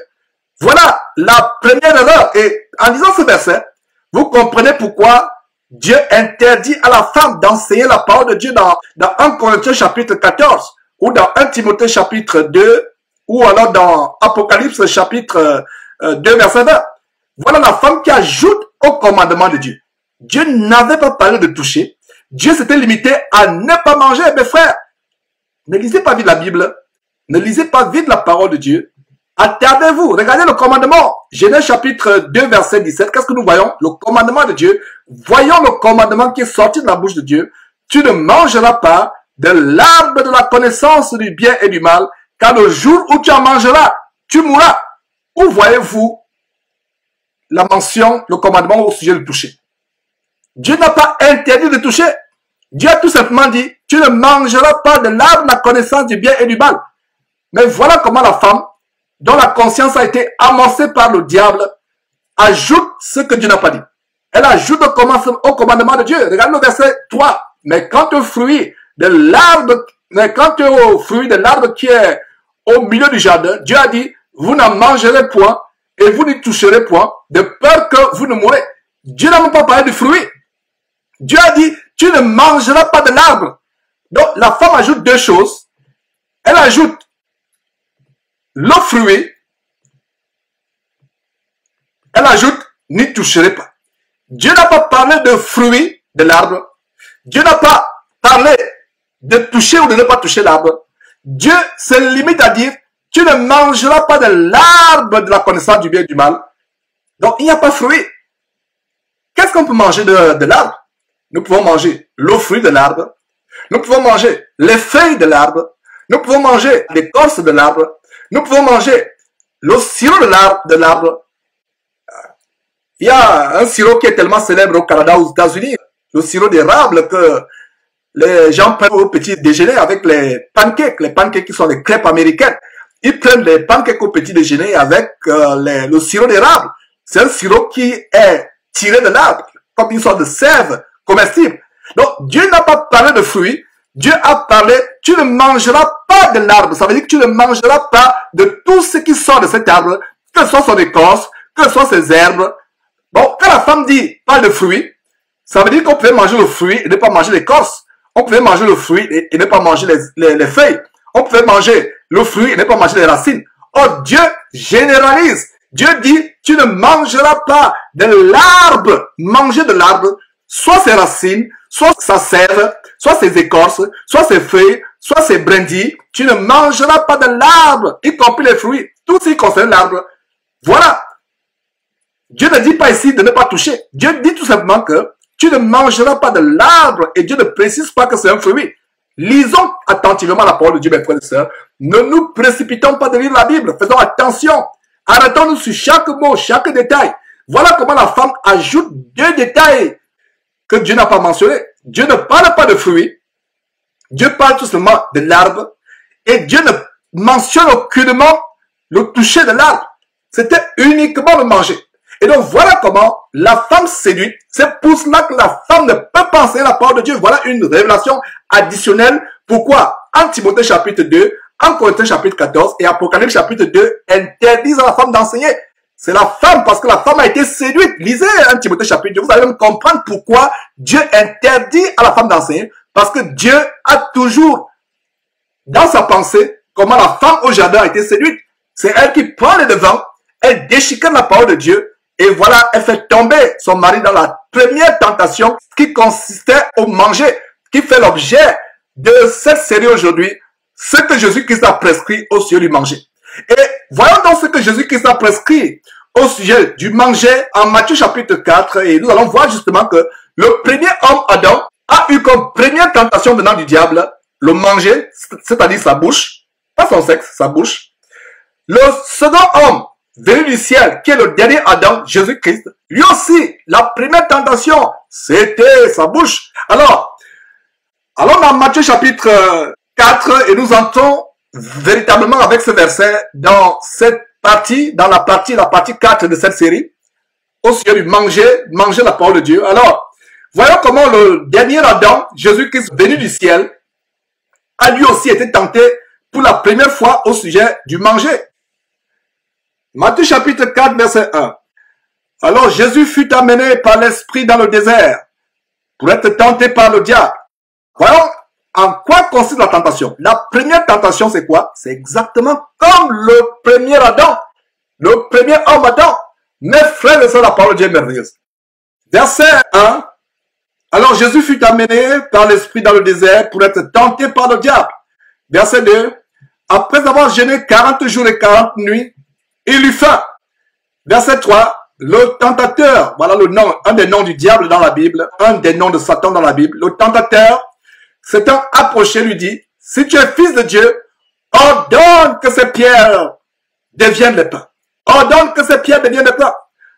Voilà la première erreur. Et en lisant ce verset, vous comprenez pourquoi Dieu interdit à la femme d'enseigner la parole de Dieu dans 1 Corinthiens chapitre 14 ou dans 1 Timothée chapitre 2 ou alors dans Apocalypse chapitre 2 verset 20. Voilà la femme qui ajoute au commandement de Dieu. Dieu n'avait pas parlé de toucher. Dieu s'était limité à ne pas manger. Mes frères, ne lisez pas vite la Bible. Ne lisez pas vite la parole de Dieu. Attardez-vous. Regardez le commandement. Genèse chapitre 2 verset 17. Qu'est-ce que nous voyons? Le commandement de Dieu. Voyons le commandement qui est sorti de la bouche de Dieu. Tu ne mangeras pas de l'arbre de la connaissance du bien et du mal, car le jour où tu en mangeras, tu mourras. Où voyez-vous la mention, le commandement au sujet de toucher? Dieu n'a pas interdit de toucher. Dieu a tout simplement dit, tu ne mangeras pas de l'arbre de la connaissance du bien et du mal. Mais voilà comment la femme, dont la conscience a été amorcée par le diable, ajoute ce que Dieu n'a pas dit. Elle ajoute au commandement de Dieu. Regarde le verset 3. Mais quant au fruit de l'arbre qui est au milieu du jardin, Dieu a dit, vous n'en mangerez point et vous n'y toucherez point, de peur que vous ne mourrez. Dieu n'a même pas parlé du fruit. Dieu a dit, tu ne mangeras pas de l'arbre. Donc, la femme ajoute deux choses. Elle ajoute le fruit. Elle ajoute, n'y toucherez pas. Dieu n'a pas parlé de fruit de l'arbre. Dieu n'a pas parlé de toucher ou de ne pas toucher l'arbre. Dieu se limite à dire, tu ne mangeras pas de l'arbre de la connaissance du bien et du mal. Donc, il n'y a pas de fruit. Qu'est-ce qu'on peut manger de l'arbre? Nous pouvons manger le fruit de l'arbre. Nous pouvons manger les feuilles de l'arbre. Nous pouvons manger l'écorce de l'arbre. Nous pouvons manger le sirop de l'arbre. Il y a un sirop qui est tellement célèbre au Canada, aux États-Unis, le sirop d'érable que les gens prennent au petit déjeuner avec les pancakes qui sont les crêpes américaines. Ils prennent les pancakes au petit déjeuner avec le sirop d'érable. C'est un sirop qui est tiré de l'arbre, comme une sorte de sève comestible. Donc, Dieu n'a pas parlé de fruits. Dieu a parlé, tu ne mangeras pas de l'arbre. Ça veut dire que tu ne mangeras pas de tout ce qui sort de cet arbre, que ce soit son écorce, que ce soit ses herbes. Bon, quand la femme dit pas de fruits, ça veut dire qu'on pouvait manger le fruit et ne pas manger l'écorce. On pouvait manger le fruit et ne pas manger les feuilles. On pouvait manger le fruit et ne pas manger les racines. Or, Dieu généralise. Dieu dit, tu ne mangeras pas de l'arbre. Manger de l'arbre, soit ses racines, soit sa sève, soit ses écorces, soit ses feuilles, soit ses brindilles. Tu ne mangeras pas de l'arbre, y compris les fruits. Tout ce qui concerne l'arbre. Voilà. Dieu ne dit pas ici de ne pas toucher. Dieu dit tout simplement que tu ne mangeras pas de l'arbre et Dieu ne précise pas que c'est un fruit. Lisons attentivement la parole de Dieu, mes frères et sœurs. Ne nous précipitons pas de lire la Bible. Faisons attention. Arrêtons-nous sur chaque mot, chaque détail. Voilà comment la femme ajoute deux détails que Dieu n'a pas mentionnés. Dieu ne parle pas de fruits. Dieu parle tout simplement de l'arbre. Et Dieu ne mentionne aucunement le toucher de l'arbre. C'était uniquement le manger. Et donc voilà comment la femme séduite, c'est pour cela que la femme ne peut pas enseigner la parole de Dieu. Voilà une révélation additionnelle. Pourquoi 1 Timothée chapitre 2, 1 Corinthiens chapitre 14 et Apocalypse chapitre 2 interdisent à la femme d'enseigner. C'est la femme, parce que la femme a été séduite. Lisez 1 Timothée chapitre 2, vous allez même comprendre pourquoi Dieu interdit à la femme d'enseigner. Parce que Dieu a toujours, dans sa pensée, comment la femme au jardin a été séduite. C'est elle qui prend le devant, elle déchiquette la parole de Dieu, et voilà, elle fait tomber son mari dans la première tentation qui consistait au manger, qui fait l'objet de cette série aujourd'hui, ce que Jésus-Christ a prescrit au sujet du manger. Et voyons donc ce que Jésus-Christ a prescrit au sujet du manger en Matthieu chapitre 4, et nous allons voir justement que le premier homme, Adam, a eu comme première tentation venant du diable, le manger, c'est-à-dire sa bouche, pas son sexe, sa bouche. Le second homme, venu du ciel, qui est le dernier Adam, Jésus-Christ, lui aussi, la première tentation, c'était sa bouche. Alors, allons dans Matthieu chapitre 4 et nous entrons véritablement avec ce verset dans cette partie, dans la partie 4 de cette série, au sujet du manger la parole de Dieu. Alors, voyons comment le dernier Adam, Jésus-Christ venu du ciel, a lui aussi été tenté pour la première fois au sujet du manger. Matthieu chapitre 4, verset 1. Alors Jésus fut amené par l'Esprit dans le désert pour être tenté par le diable. Voyons en quoi consiste la tentation. La première tentation, c'est quoi? C'est exactement comme le premier Adam, le premier homme Adam. Mes frères et sœurs, la parole de Dieu est merveilleuse. Verset 1. Alors Jésus fut amené par l'Esprit dans le désert pour être tenté par le diable. Verset 2. Après avoir jeûné 40 jours et 40 nuits, il eut faim. Verset 3. Le tentateur, voilà le nom, un des noms du diable dans la Bible, un des noms de Satan dans la Bible. Le tentateur, s'étant approché, lui dit, si tu es fils de Dieu, ordonne que ces pierres deviennent des pains. Ordonne que ces pierres deviennent des pains.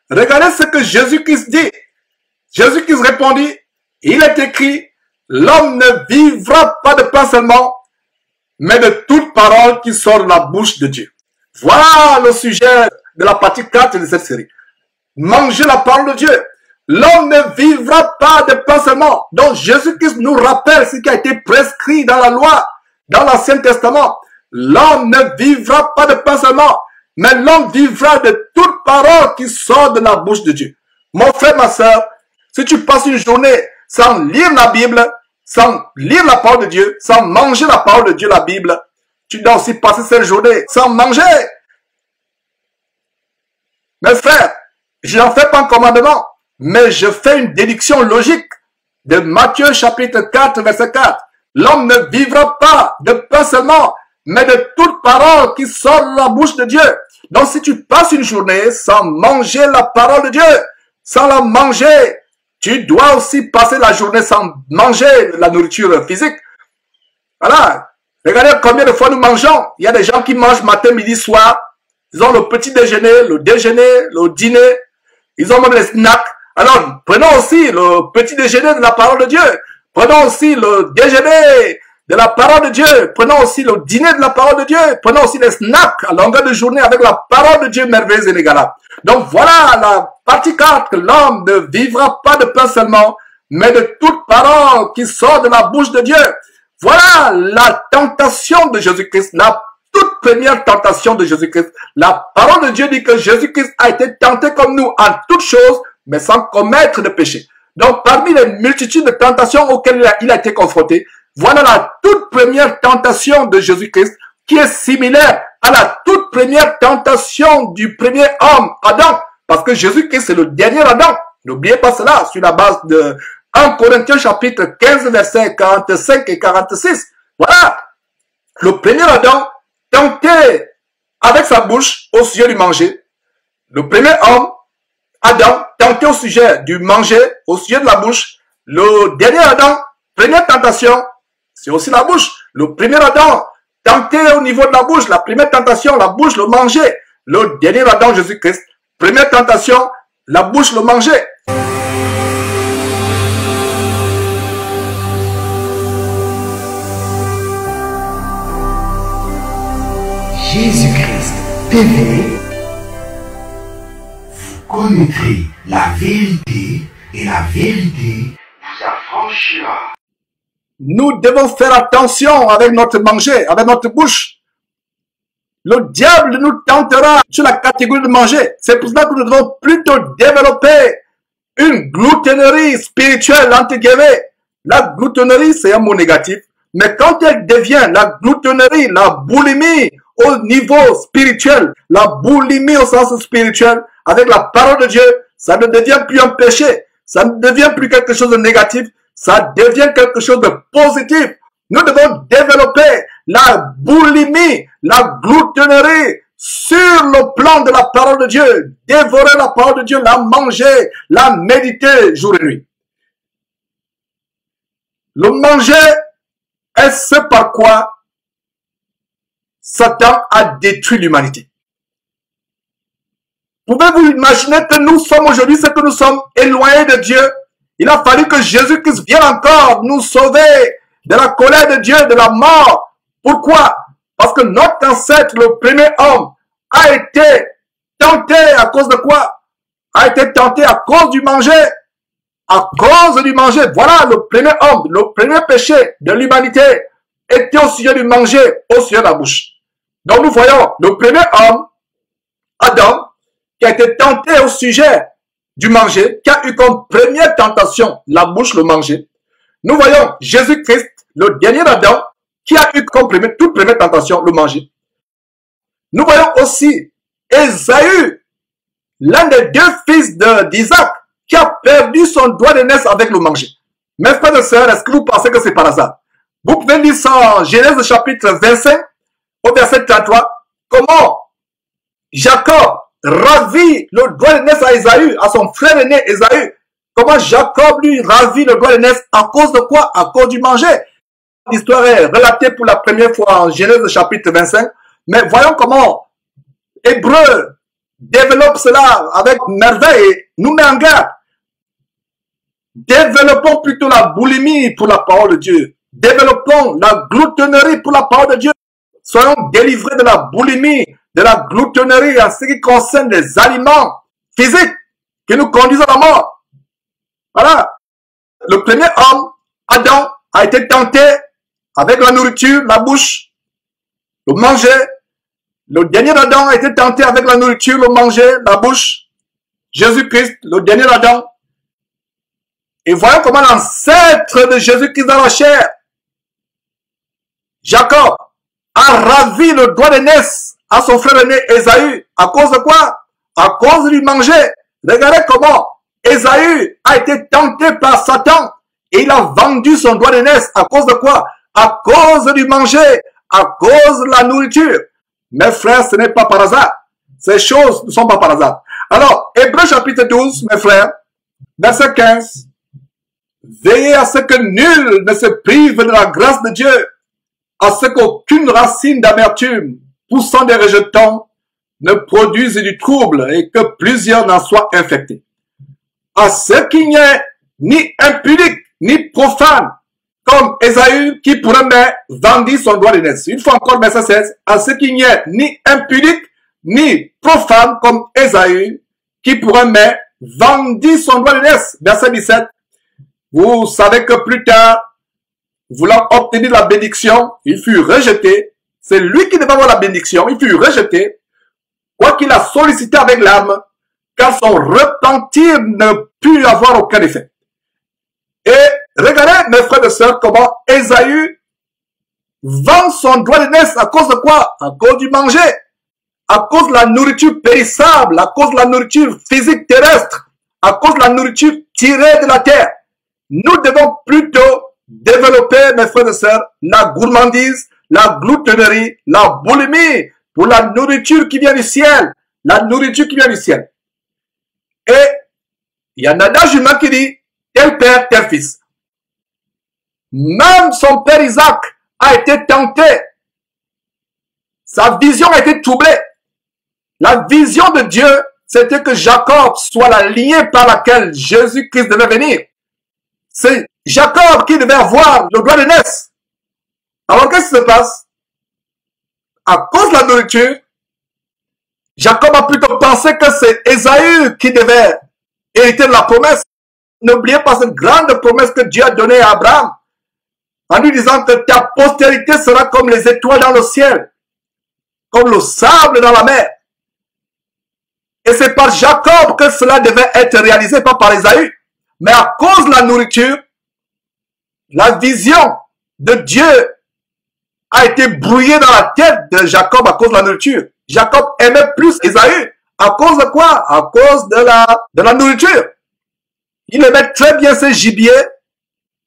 Regardez ce que Jésus-Christ dit. Jésus-Christ répondit, il est écrit, l'homme ne vivra pas de pain seulement, mais de toute parole qui sort de la bouche de Dieu. Voilà le sujet de la partie 4 de cette série. Manger la parole de Dieu. L'homme ne vivra pas de pain seulement. Donc Jésus-Christ nous rappelle ce qui a été prescrit dans la loi, dans l'Ancien Testament. L'homme ne vivra pas de pain seulement, mais l'homme vivra de toute parole qui sort de la bouche de Dieu. Mon frère, ma soeur, si tu passes une journée sans lire la Bible, sans lire la parole de Dieu, sans manger la parole de Dieu, la Bible, tu dois aussi passer cette journée sans manger. Mes frères, je n'en fais pas un commandement, mais je fais une déduction logique de Matthieu chapitre 4, verset 4. L'homme ne vivra pas de pain seulement, mais de toute parole qui sort de la bouche de Dieu. Donc si tu passes une journée sans manger la parole de Dieu, sans la manger, tu dois aussi passer la journée sans manger la nourriture physique. Voilà. Regardez combien de fois nous mangeons. Il y a des gens qui mangent matin, midi, soir. Ils ont le petit déjeuner, le dîner. Ils ont même les snacks. Alors, prenons aussi le petit déjeuner de la parole de Dieu. Prenons aussi le déjeuner de la parole de Dieu. Prenons aussi le dîner de la parole de Dieu. Prenons aussi les snacks à longueur de journée avec la parole de Dieu merveilleuse et inégalable. Donc voilà la partie 4, que l'homme ne vivra pas de pain seulement, mais de toute parole qui sort de la bouche de Dieu. Voilà la tentation de Jésus-Christ, la toute première tentation de Jésus-Christ. La parole de Dieu dit que Jésus-Christ a été tenté comme nous en toutes choses, mais sans commettre de péché. Donc, parmi les multitudes de tentations auxquelles il a été confronté, voilà la toute première tentation de Jésus-Christ qui est similaire à la toute première tentation du premier homme, Adam. Parce que Jésus-Christ, c'est le dernier Adam. N'oubliez pas cela, sur la base de 1 Corinthiens chapitre 15, versets 45 et 46. Voilà. Le premier Adam, tenté avec sa bouche au sujet du manger. Le premier homme, Adam, tenté au sujet du manger, au sujet de la bouche. Le dernier Adam, première tentation, c'est aussi la bouche. Le premier Adam, tenté au niveau de la bouche. La première tentation, la bouche, le manger. Le dernier Adam, Jésus-Christ, première tentation, la bouche, le manger. Jésus-Christ TV vous connaîtrez la vérité et la vérité vous affranchira. Nous devons faire attention avec notre manger, avec notre bouche. Le diable nous tentera sur la catégorie de manger. C'est pour cela que nous devons plutôt développer une gloutonnerie spirituelle, entre guillemets. La gloutonnerie, c'est un mot négatif. Mais quand elle devient la gloutonnerie, la boulimie au niveau spirituel, la boulimie au sens spirituel, avec la parole de Dieu, ça ne devient plus un péché. Ça ne devient plus quelque chose de négatif. Ça devient quelque chose de positif. Nous devons développer la boulimie, la gloutonnerie sur le plan de la parole de Dieu. Dévorer la parole de Dieu, la manger, la méditer jour et nuit. Le manger est ce par quoi Satan a détruit l'humanité. Pouvez-vous imaginer que nous sommes aujourd'hui ce que nous sommes éloignés de Dieu? Il a fallu que Jésus-Christ vienne encore nous sauver de la colère de Dieu, de la mort. Pourquoi? Parce que notre ancêtre, le premier homme, a été tenté à cause de quoi? A été tenté à cause du manger. À cause du manger. Voilà le premier homme, le premier péché de l'humanité était au sujet du manger, au sujet de la bouche. Donc nous voyons le premier homme, Adam, qui a été tenté au sujet du manger, qui a eu comme première tentation la bouche, le manger. Nous voyons Jésus-Christ, le dernier Adam, qui a eu comme toute première tentation le manger. Nous voyons aussi Ésaü, l'un des deux fils d'Isaac, qui a perdu son doigt d'aînesse avec le manger. Mes frères et sœurs, est-ce que vous pensez que c'est par hasard? Vous pouvez lire ça en Genèse chapitre 25, au verset 33, comment Jacob ravit le doigt d'aînesse à Ésaü, à son frère aîné Ésaü. Comment Jacob lui ravit le doigt d'aînesse à cause de quoi? À cause du manger. L'histoire est relatée pour la première fois en Genèse chapitre 25. Mais voyons comment Hébreu développe cela avec merveille et nous met en garde. Développons plutôt la boulimie pour la parole de Dieu. Développons la gloutonnerie pour la parole de Dieu. Soyons délivrés de la boulimie, de la gloutonnerie en ce qui concerne les aliments physiques qui nous conduisent à la mort. Voilà. Le premier homme, Adam, a été tenté avec la nourriture, la bouche, le manger. Le dernier Adam a été tenté avec la nourriture, le manger, la bouche. Jésus-Christ, le dernier Adam. Et voyons comment l'ancêtre de Jésus-Christ dans la chair, Jacob, a ravi le doigt d'aînesse à son frère aîné Ésaü. À cause de quoi? À cause du manger. Regardez comment Ésaü a été tenté par Satan et il a vendu son doigt d'aînesse. À cause de quoi? À cause du manger, à cause de la nourriture. Mes frères, ce n'est pas par hasard. Ces choses ne sont pas par hasard. Alors, Hébreux chapitre 12, mes frères, verset 15. Veillez à ce que nul ne se prive de la grâce de Dieu, à ce qu'aucune racine d'amertume poussant des rejetons ne produise du trouble et que plusieurs n'en soient infectés. À ce qu'il n'y ait ni impudique ni profane, comme Ésaü qui pour un mais vendit son doigt d'aînesse. Une fois encore, verset 16. À ce qu'il n'y ait ni impudique ni profane comme Ésaü qui pour un mais vendit son doigt d'aînesse. Verset 17. Vous savez que plus tard, voulant obtenir la bénédiction, il fut rejeté. C'est lui qui devait avoir la bénédiction. Il fut rejeté. Quoiqu'il a sollicité avec l'âme, car son repentir ne put avoir aucun effet. Et regardez, mes frères et sœurs, comment Ésaü vend son doigt d'aînesse à cause de quoi? À cause du manger, à cause de la nourriture périssable, à cause de la nourriture physique terrestre, à cause de la nourriture tirée de la terre. Nous devons plutôt développer, mes frères et sœurs, la gourmandise, la gloutonnerie, la boulimie pour la nourriture qui vient du ciel. La nourriture qui vient du ciel. Et il y a un adage humain qui dit, tel père, tel fils. Même son père Isaac a été tenté. Sa vision a été troublée. La vision de Dieu, c'était que Jacob soit la lignée par laquelle Jésus-Christ devait venir. C'est Jacob qui devait avoir le doigt d'aînesse. Alors qu'est-ce qui se passe? À cause de la nourriture, Jacob a plutôt pensé que c'est Ésaü qui devait hériter de la promesse. N'oubliez pas cette grande promesse que Dieu a donnée à Abraham, en lui disant que ta postérité sera comme les étoiles dans le ciel, comme le sable dans la mer. Et c'est par Jacob que cela devait être réalisé, pas par Ésaü. Mais à cause de la nourriture, la vision de Dieu a été brouillée dans la tête de Jacob à cause de la nourriture. Jacob aimait plus Ésaü. À cause de quoi? À cause de la nourriture. Il aimait très bien ce gibier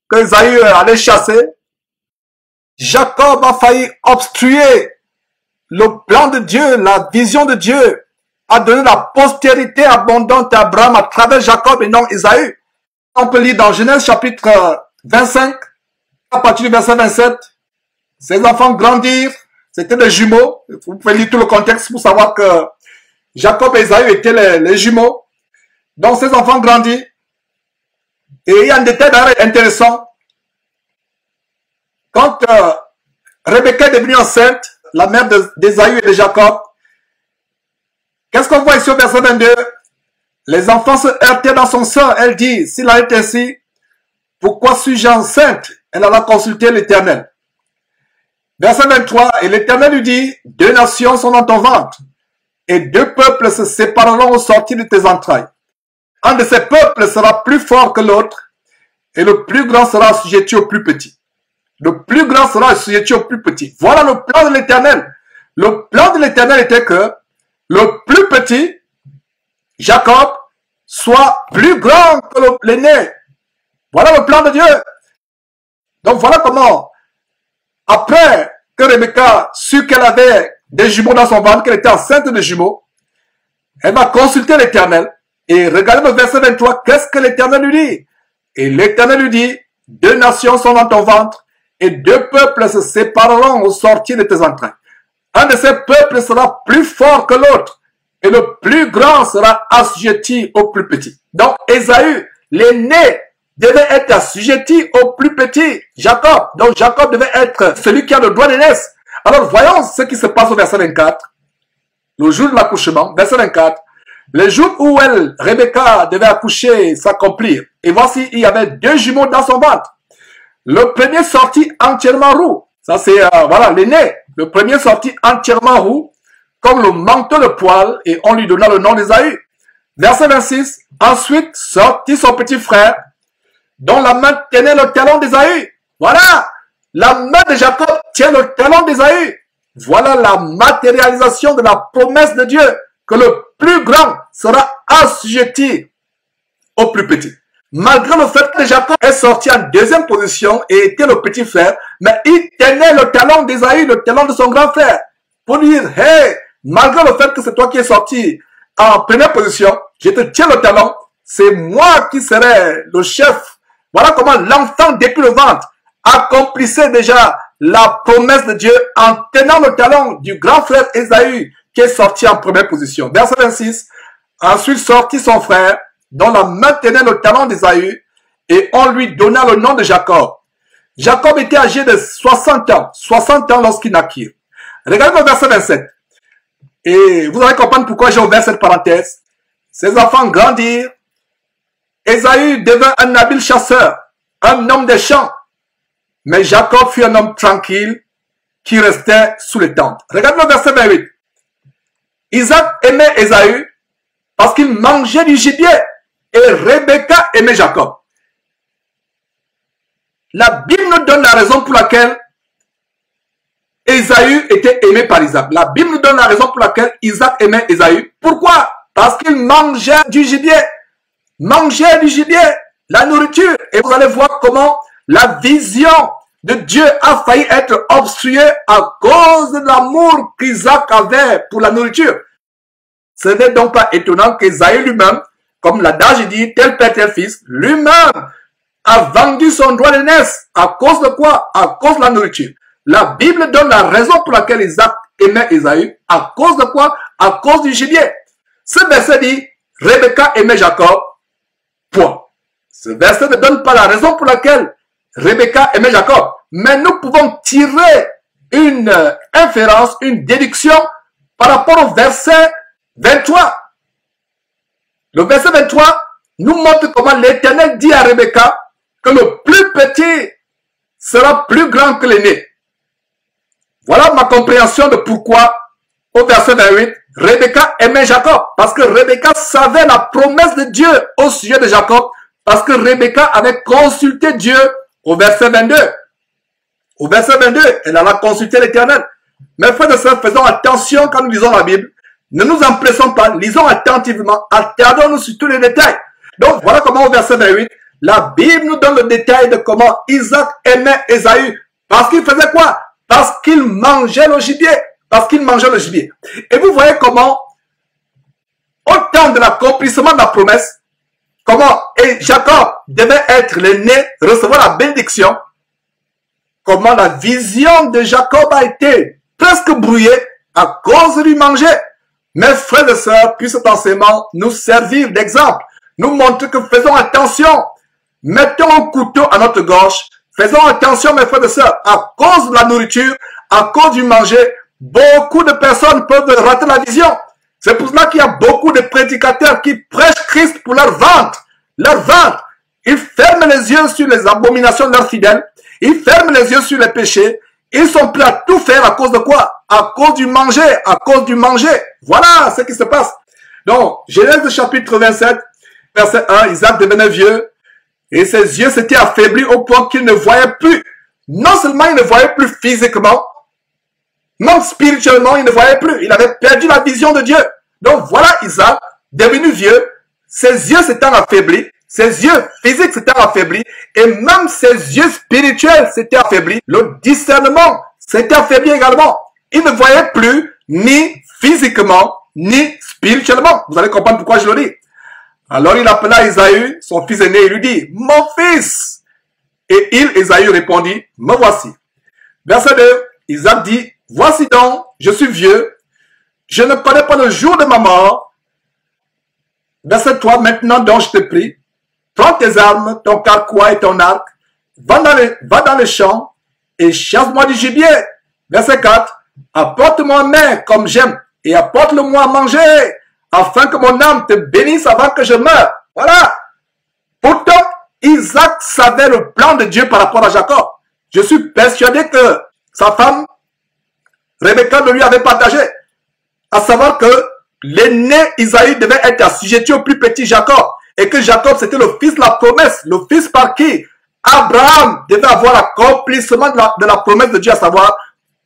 que Ésaü allait chasser. Jacob a failli obstruer le plan de Dieu, la vision de Dieu, a donné la postérité abondante à Abraham à travers Jacob et non Ésaü. On peut lire dans Genèse chapitre 25, à partir du verset 27, ses enfants grandirent, c'était des jumeaux. Vous pouvez lire tout le contexte pour savoir que Jacob et Ésaü étaient les jumeaux. Donc ses enfants grandissent. Et il y a un détail intéressant. Quand Rebecca est devenue enceinte, la mère d'Ésaü et de Jacob, qu'est-ce qu'on voit ici au verset 22? Les enfants se heurtaient dans son sein. Elle dit, s'il en est ainsi, pourquoi suis-je enceinte? Elle alla consulter l'Éternel. Verset 23, et l'Éternel lui dit, deux nations sont dans ton ventre, et deux peuples se sépareront au sortir de tes entrailles. Un de ces peuples sera plus fort que l'autre, et le plus grand sera assujetti au plus petit. Le plus grand sera assujetti au plus petit. Voilà le plan de l'Éternel. Le plan de l'Éternel était que le plus petit, Jacob, soit plus grand que l'aîné. Voilà le plan de Dieu. Donc voilà comment, après que Rebecca sut qu'elle avait des jumeaux dans son ventre, qu'elle était enceinte de jumeaux, elle va consulter l'Éternel. Et regardez le verset 23, qu'est-ce que l'Éternel lui dit? Et l'Éternel lui dit, deux nations sont dans ton ventre, et deux peuples se sépareront au sortir de tes entrailles. Un de ces peuples sera plus fort que l'autre, et le plus grand sera assujetti au plus petit. Donc Ésaü, l'aîné, devait être assujetti au plus petit, Jacob. Donc Jacob devait être celui qui a le droit d'aînesse. Alors voyons ce qui se passe au verset 24. Le jour de l'accouchement, verset 24. Le jour où Rebecca devait accoucher, s'accomplir. Et voici, il y avait deux jumeaux dans son ventre. Le premier sortit entièrement roux. Ça c'est, voilà, l'aîné. Le premier sortit entièrement roux, comme le manteau de poil, et on lui donna le nom d'Ésaü. Verset 26. Ensuite sortit son petit frère, dont la main tenait le talon d'Ésaü. Voilà, la main de Jacob tient le talon d'Ésaü. Voilà la matérialisation de la promesse de Dieu, que le plus grand sera assujetti au plus petit. Malgré le fait que Jacob est sorti en deuxième position et était le petit frère, mais il tenait le talon d'Ésaü, le talon de son grand frère, pour dire, hey, malgré le fait que c'est toi qui es sorti en première position, je te tiens le talon, c'est moi qui serai le chef. Voilà comment l'enfant depuis le ventre accomplissait déjà la promesse de Dieu en tenant le talon du grand frère Ésaü qui est sorti en première position. Verset 26. Ensuite sortit son frère dont la main tenait le talon d'Ésaü et on lui donna le nom de Jacob. Jacob était âgé de 60 ans lorsqu'il naquit. Regardez le verset 27. Et vous allez comprendre pourquoi j'ai ouvert cette parenthèse. Ses enfants grandirent. Ésaü devint un habile chasseur, un homme des champs. Mais Jacob fut un homme tranquille qui restait sous les tentes. Regardez le verset 28. Isaac aimait Ésaü parce qu'il mangeait du gibier et Rebecca aimait Jacob. La Bible nous donne la raison pour laquelle Ésaü était aimé par Isaac. La Bible nous donne la raison pour laquelle Isaac aimait Ésaü. Pourquoi? Parce qu'il mangeait du gibier. Mangeait du gibier, la nourriture. Et vous allez voir comment la vision de Dieu a failli être obstruée à cause de l'amour qu'Isaac avait pour la nourriture. Ce n'est donc pas étonnant qu'Ésaü lui-même, comme l'adage dit, tel père, tel fils, lui-même a vendu son droit d'aînesse. À cause de quoi? À cause de la nourriture. La Bible donne la raison pour laquelle Isaac aimait Ésaü. À cause de quoi? À cause du gibier. Ce verset dit, Rebecca aimait Jacob. Point. Ce verset ne donne pas la raison pour laquelle Rebecca aimait Jacob. Mais nous pouvons tirer une inférence, une déduction par rapport au verset 23. Le verset 23 nous montre comment l'Éternel dit à Rebecca que le plus petit sera plus grand que l'aîné. Voilà ma compréhension de pourquoi, au verset 28, Rebecca aimait Jacob. Parce que Rebecca savait la promesse de Dieu au sujet de Jacob. Parce que Rebecca avait consulté Dieu au verset 22. Au verset 22, elle alla consulter l'Éternel. Mes frères et sœurs, faisons attention quand nous lisons la Bible. Ne nous empressons pas, lisons attentivement, attardons-nous sur tous les détails. Donc voilà comment au verset 28, la Bible nous donne le détail de comment Isaac aimait Ésaü. Parce qu'il faisait quoi? Parce qu'il mangeait le gibier. Parce qu'il mangeait le gibier. Et vous voyez comment, au temps de l'accomplissement de la promesse, comment Jacob devait être l'aîné, recevoir la bénédiction, comment la vision de Jacob a été presque brouillée à cause du manger. Mes frères et sœurs, puissent cet enseignement nous servir d'exemple, nous montrer que faisons attention, mettons un couteau à notre gorge, faisons attention mes frères et sœurs, à cause de la nourriture, à cause du manger, beaucoup de personnes peuvent rater la vision. C'est pour cela qu'il y a beaucoup de prédicateurs qui prêchent Christ pour leur ventre. Leur ventre. Ils ferment les yeux sur les abominations de leurs fidèles. Ils ferment les yeux sur les péchés. Ils sont prêts à tout faire à cause de quoi? À cause du manger. À cause du manger. Voilà ce qui se passe. Donc, Genèse chapitre 27, verset 1, Isaac devenait vieux et ses yeux s'étaient affaiblis au point qu'il ne voyait plus. Non seulement il ne voyait plus physiquement, même spirituellement, il ne voyait plus. Il avait perdu la vision de Dieu. Donc voilà Isaac, devenu vieux, ses yeux s'étant affaiblis, ses yeux physiques s'étaient affaiblis, et même ses yeux spirituels s'étaient affaiblis. Le discernement s'était affaibli également. Il ne voyait plus ni physiquement, ni spirituellement. Vous allez comprendre pourquoi je le dis. Alors il appela Ésaü, son fils aîné, et lui dit, « Mon fils !» Et Ésaü répondit, « Me voici. » Verset 2, Isaac dit, « Voici donc, je suis vieux, je ne connais pas le jour de ma mort. » Verset 3, « Maintenant donc je te prie, prends tes armes, ton carquois et ton arc, va dans les champs et chasse-moi du gibier. » Verset 4, « Apporte-moi un mets comme j'aime et apporte-le-moi à manger, afin que mon âme te bénisse avant que je meure. » Voilà. Pourtant, Isaac savait le plan de Dieu par rapport à Jacob. Je suis persuadé que sa femme, Rebecca, le lui avait partagé. À savoir que l'aîné Isaïe devait être assujetti au plus petit Jacob. Et que Jacob, c'était le fils de la promesse. Le fils par qui Abraham devait avoir l'accomplissement de la promesse de Dieu. À savoir,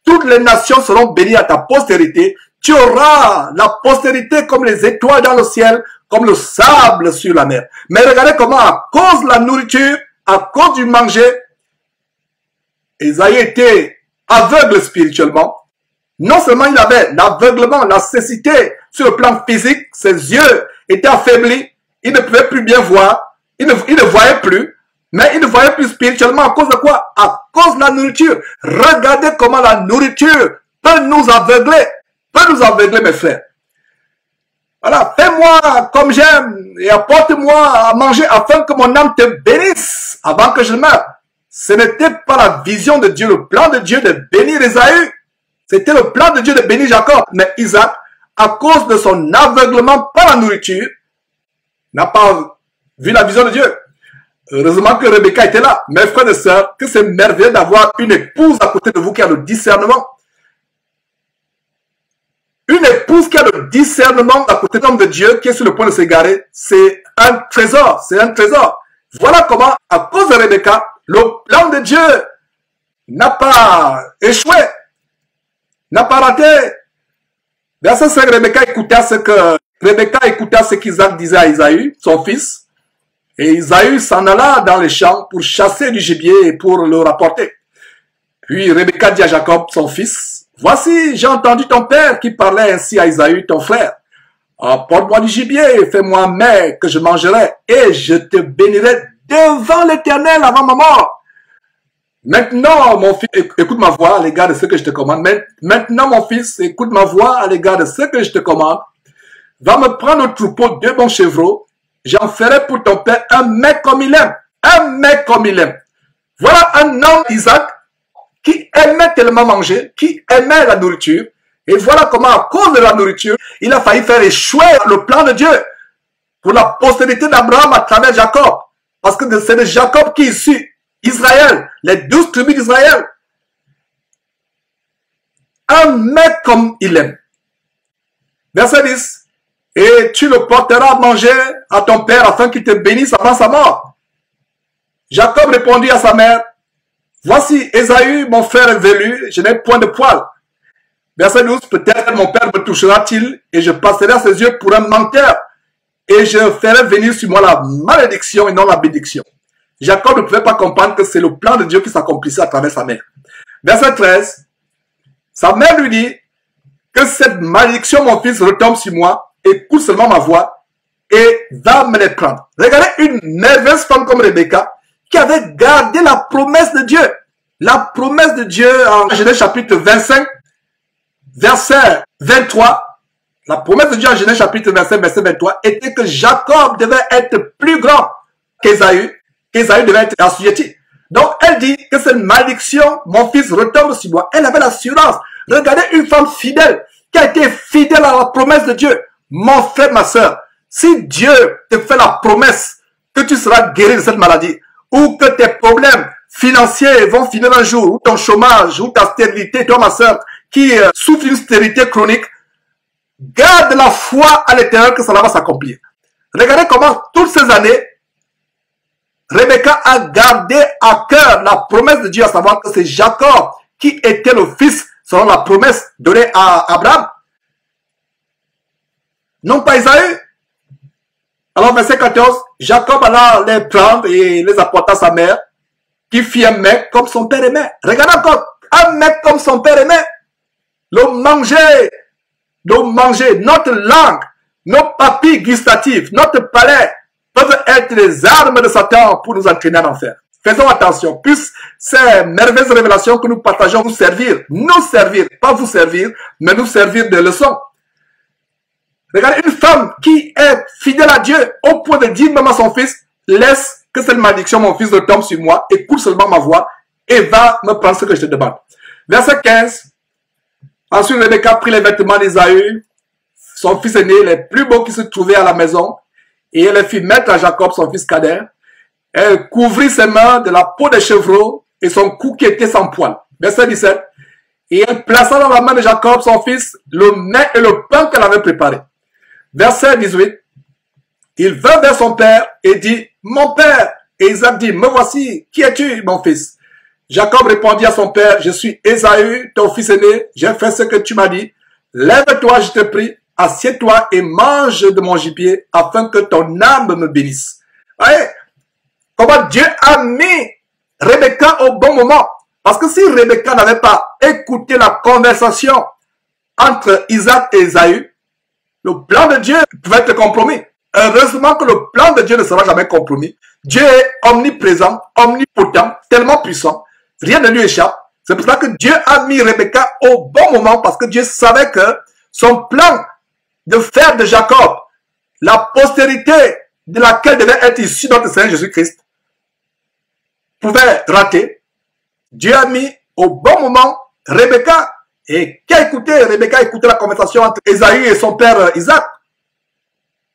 toutes les nations seront bénies à ta postérité. Tu auras la postérité comme les étoiles dans le ciel, comme le sable sur la mer. Mais regardez comment, à cause de la nourriture, à cause du manger, Isaïe était aveugle spirituellement. Non seulement il avait l'aveuglement, la cécité sur le plan physique, ses yeux étaient affaiblis, il ne pouvait plus bien voir, il ne voyait plus, mais il ne voyait plus spirituellement à cause de quoi? À cause de la nourriture. Regardez comment la nourriture peut nous aveugler mes frères. Voilà, fais-moi comme j'aime et apporte-moi à manger afin que mon âme te bénisse avant que je meure. Ce n'était pas la vision de Dieu, le plan de Dieu de bénir Ésaü. C'était le plan de Dieu de bénir Jacob. Mais Isaac, à cause de son aveuglement par la nourriture, n'a pas vu la vision de Dieu. Heureusement que Rebecca était là. Mes frères et sœurs, que c'est merveilleux d'avoir une épouse à côté de vous qui a le discernement. Une épouse qui a le discernement à côté de l'homme de Dieu qui est sur le point de s'égarer, c'est un trésor, c'est un trésor. Voilà comment, à cause de Rebecca, le plan de Dieu n'a pas échoué, n'a pas raté. Verset 5, Rebecca écouta ce qu'Isaac disait à Isaïe, son fils, et Isaïe s'en alla dans les champs pour chasser du gibier et pour le rapporter. Puis Rebecca dit à Jacob, son fils, « Voici, j'ai entendu ton père qui parlait ainsi à Isaïe, ton frère. Apporte-moi du gibier et fais-moi un mets que je mangerai, et je te bénirai devant l'Éternel avant ma mort. Maintenant, mon fils, écoute ma voix à l'égard de ce que je te commande. Maintenant, mon fils, écoute ma voix à l'égard de ce que je te commande. Va me prendre au troupeau 2 bons chevreaux. J'en ferai pour ton père un mets comme il aime. Un mets comme il aime. » Voilà un homme, Isaac, qui aimait tellement manger, qui aimait la nourriture, Et voilà comment, à cause de la nourriture, il a failli faire échouer le plan de Dieu pour la postérité d'Abraham à travers Jacob. Parce que c'est de Jacob qui est issu Israël, les 12 tribus d'Israël. Un mec comme il aime. Verset 10. Et tu le porteras à manger à ton père afin qu'il te bénisse avant sa mort. Jacob répondit à sa mère, voici Ésaü, mon frère est velu, je n'ai point de poil. Verset 12, peut-être mon père me touchera-t-il et je passerai à ses yeux pour un menteur et je ferai venir sur moi la malédiction et non la bénédiction. Jacob ne pouvait pas comprendre que c'est le plan de Dieu qui s'accomplissait à travers sa mère. Verset 13, sa mère lui dit que cette malédiction, mon fils, retombe sur moi, écoute seulement ma voix et va me les prendre. Regardez une merveilleuse femme comme Rebecca qui avait gardé la promesse de Dieu. La promesse de Dieu en Genèse chapitre 25, verset 23. La promesse de Dieu en Genèse chapitre 25, verset 23 était que Jacob devait être plus grand qu'Ésaü. Qu'Ésaü devait être assujetti. Donc elle dit que cette malédiction, mon fils, retombe sur moi. Elle avait l'assurance. Regardez une femme fidèle qui a été fidèle à la promesse de Dieu. Mon frère, ma soeur, si Dieu te fait la promesse que tu seras guéri de cette maladie, ou que tes problèmes financiers vont finir un jour, ou ton chômage, ou ta stérilité, toi, ma soeur, qui souffre d'une stérilité chronique, garde la foi à l'Éternel que cela va s'accomplir. Regardez comment toutes ces années, Rebecca a gardé à cœur la promesse de Dieu, à savoir que c'est Jacob qui était le fils selon la promesse donnée à Abraham. Non pas Isaïe. Alors verset 14, Jacob alla les prendre et les apporta à sa mère, qui fit un mec comme son père aimait. Regardez encore, un mec comme son père aimait. Le manger, notre langue, nos papilles gustatives, notre palais, peuvent être les armes de Satan pour nous entraîner à l'enfer. Faisons attention, puisque ces merveilleuses révélations que nous partageons nous servir, pas vous servir, mais nous servir de leçons. Regardez une femme qui est fidèle à Dieu au point de dire même à son fils, laisse que cette malédiction, mon fils, retombe sur moi, écoute seulement ma voix et va me prendre ce que je te demande. Verset 15. Ensuite, Rebecca prit les vêtements d'Ésaü, son fils aîné, les plus beaux qui se trouvaient à la maison, et elle les fit mettre à Jacob, son fils cadet. Elle couvrit ses mains de la peau des chevreaux et son cou qui était sans poil. Verset 17. Et elle plaça dans la main de Jacob, son fils, le mets et le pain qu'elle avait préparé. Verset 18. Il vint vers son père et dit, mon père. Et Isaac dit, me voici, qui es-tu, mon fils? Jacob répondit à son père, je suis Ésaü, ton fils aîné, j'ai fait ce que tu m'as dit. Lève-toi, je te prie, assieds-toi et mange de mon gibier afin que ton âme me bénisse. Voyez, comment Dieu a mis Rebecca au bon moment. Parce que si Rebecca n'avait pas écouté la conversation entre Isaac et Ésaü, le plan de Dieu pouvait être compromis. Heureusement que le plan de Dieu ne sera jamais compromis. Dieu est omniprésent, omnipotent, tellement puissant. Rien ne lui échappe. C'est pour ça que Dieu a mis Rebecca au bon moment parce que Dieu savait que son plan de faire de Jacob la postérité de laquelle devait être issu notre Seigneur Jésus-Christ pouvait rater. Dieu a mis au bon moment Rebecca. Et qui a écouté? Rebecca a écouté la conversation entre Ésaü et son père Isaac.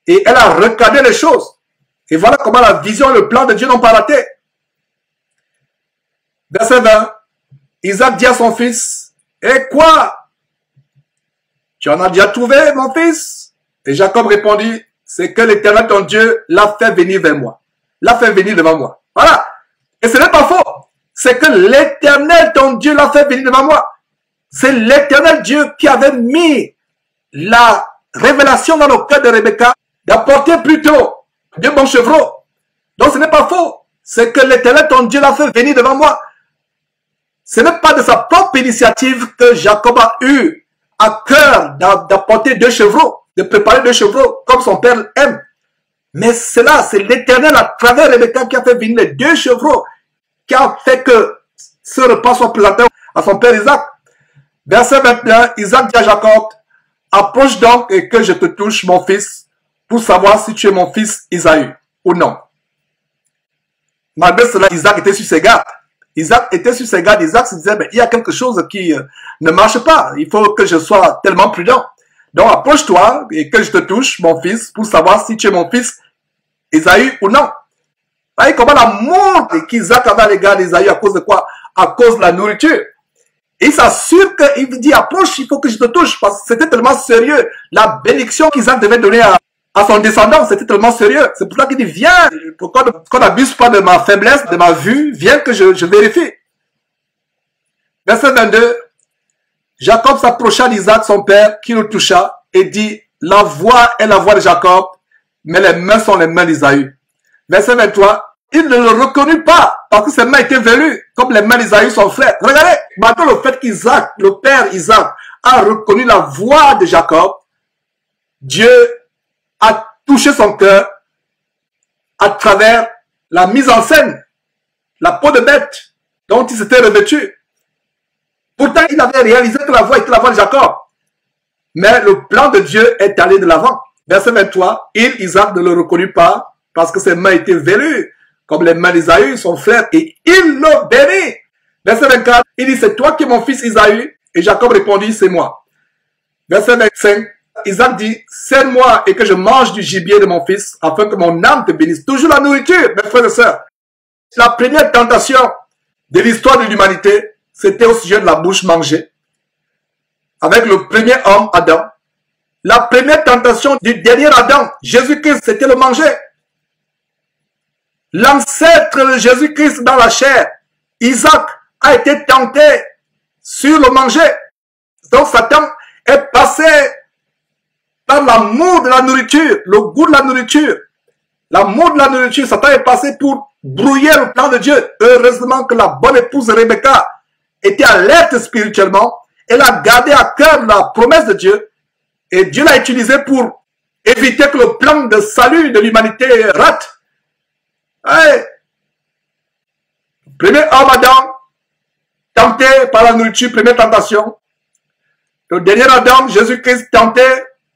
Et elle a recadré les choses. Et voilà comment la vision et le plan de Dieu n'ont pas raté. Verset 20. Isaac dit à son fils, et quoi? Tu en as déjà trouvé, mon fils? Et Jacob répondit, c'est que l'Éternel, ton Dieu, l'a fait venir vers moi. L'a fait venir devant moi. Voilà. Et ce n'est pas faux. C'est que l'Éternel, ton Dieu, l'a fait venir devant moi. C'est l'Éternel Dieu qui avait mis la révélation dans le cœur de Rebecca d'apporter plutôt de bons chevreaux. Donc ce n'est pas faux. C'est que l'Éternel, ton Dieu, l'a fait venir devant moi. Ce n'est pas de sa propre initiative que Jacob a eu à cœur d'apporter 2 chevreaux, de préparer 2 chevreaux comme son père aime. Mais cela, c'est l'Éternel à travers Rebecca qui a fait venir les 2 chevreaux, qui a fait que ce repas soit présenté à son père Isaac. Verset 21, Isaac dit à Jacob, approche donc et que je te touche, mon fils, pour savoir si tu es mon fils Isaïe ou non. Malgré cela, Isaac était sur ses gardes. Isaac était sur ses gardes. Isaac se disait, mais il y a quelque chose qui ne marche pas. Il faut que je sois tellement prudent. Donc approche-toi et que je te touche, mon fils, pour savoir si tu es mon fils Ésaü ou non. Vous voyez comment l'amour qu'Isaac avait à l'égard d'Ésaü, à cause de quoi? À cause de la nourriture. Et il s'assure qu'il dit, approche, il faut que je te touche, parce que c'était tellement sérieux. La bénédiction qu'Isaac devait donner à son descendant, c'était tellement sérieux. C'est pour ça qu'il dit, viens, qu'on n'abuse pas de ma faiblesse, de ma vue, viens que je vérifie. Verset 22, Jacob s'approcha d'Isaac, son père, qui le toucha, et dit, la voix est la voix de Jacob, mais les mains sont les mains d'Isaü. Verset 23, il ne le reconnut pas, parce que ses mains étaient velues, comme les mains d'Isaü, son frère. Regardez, malgré le fait qu'Isaac, le père Isaac, a reconnu la voix de Jacob, Dieu a touché son cœur à travers la mise en scène, la peau de bête dont il s'était revêtu. Pourtant, il avait réalisé que la voix était la voix de Jacob. Mais le plan de Dieu est allé de l'avant. Verset 23, Isaac ne le reconnut pas parce que ses mains étaient velues, comme les mains d'Isaü, son frère, et il le bénit. Verset 24, il dit, c'est toi qui es mon fils Isaü. Et Jacob répondit, c'est moi. Verset 25, Isaac dit, sers-moi et que je mange du gibier de mon fils, afin que mon âme te bénisse. Toujours la nourriture, mes frères et sœurs. La première tentation de l'histoire de l'humanité, c'était au sujet de la bouche mangée. Avec le premier homme, Adam. La première tentation du dernier Adam, Jésus-Christ, c'était le manger. L'ancêtre de Jésus-Christ dans la chair, Isaac, a été tenté sur le manger. Donc Satan est passé par l'amour de la nourriture, le goût de la nourriture. L'amour de la nourriture, Satan est passé pour brouiller le plan de Dieu. Heureusement que la bonne épouse Rebecca était alerte spirituellement. Elle a gardé à cœur la promesse de Dieu. Et Dieu l'a utilisé pour éviter que le plan de salut de l'humanité rate. Ouais. Premier homme Adam, tenté par la nourriture, première tentation. Le dernier Adam, Jésus-Christ, tenté,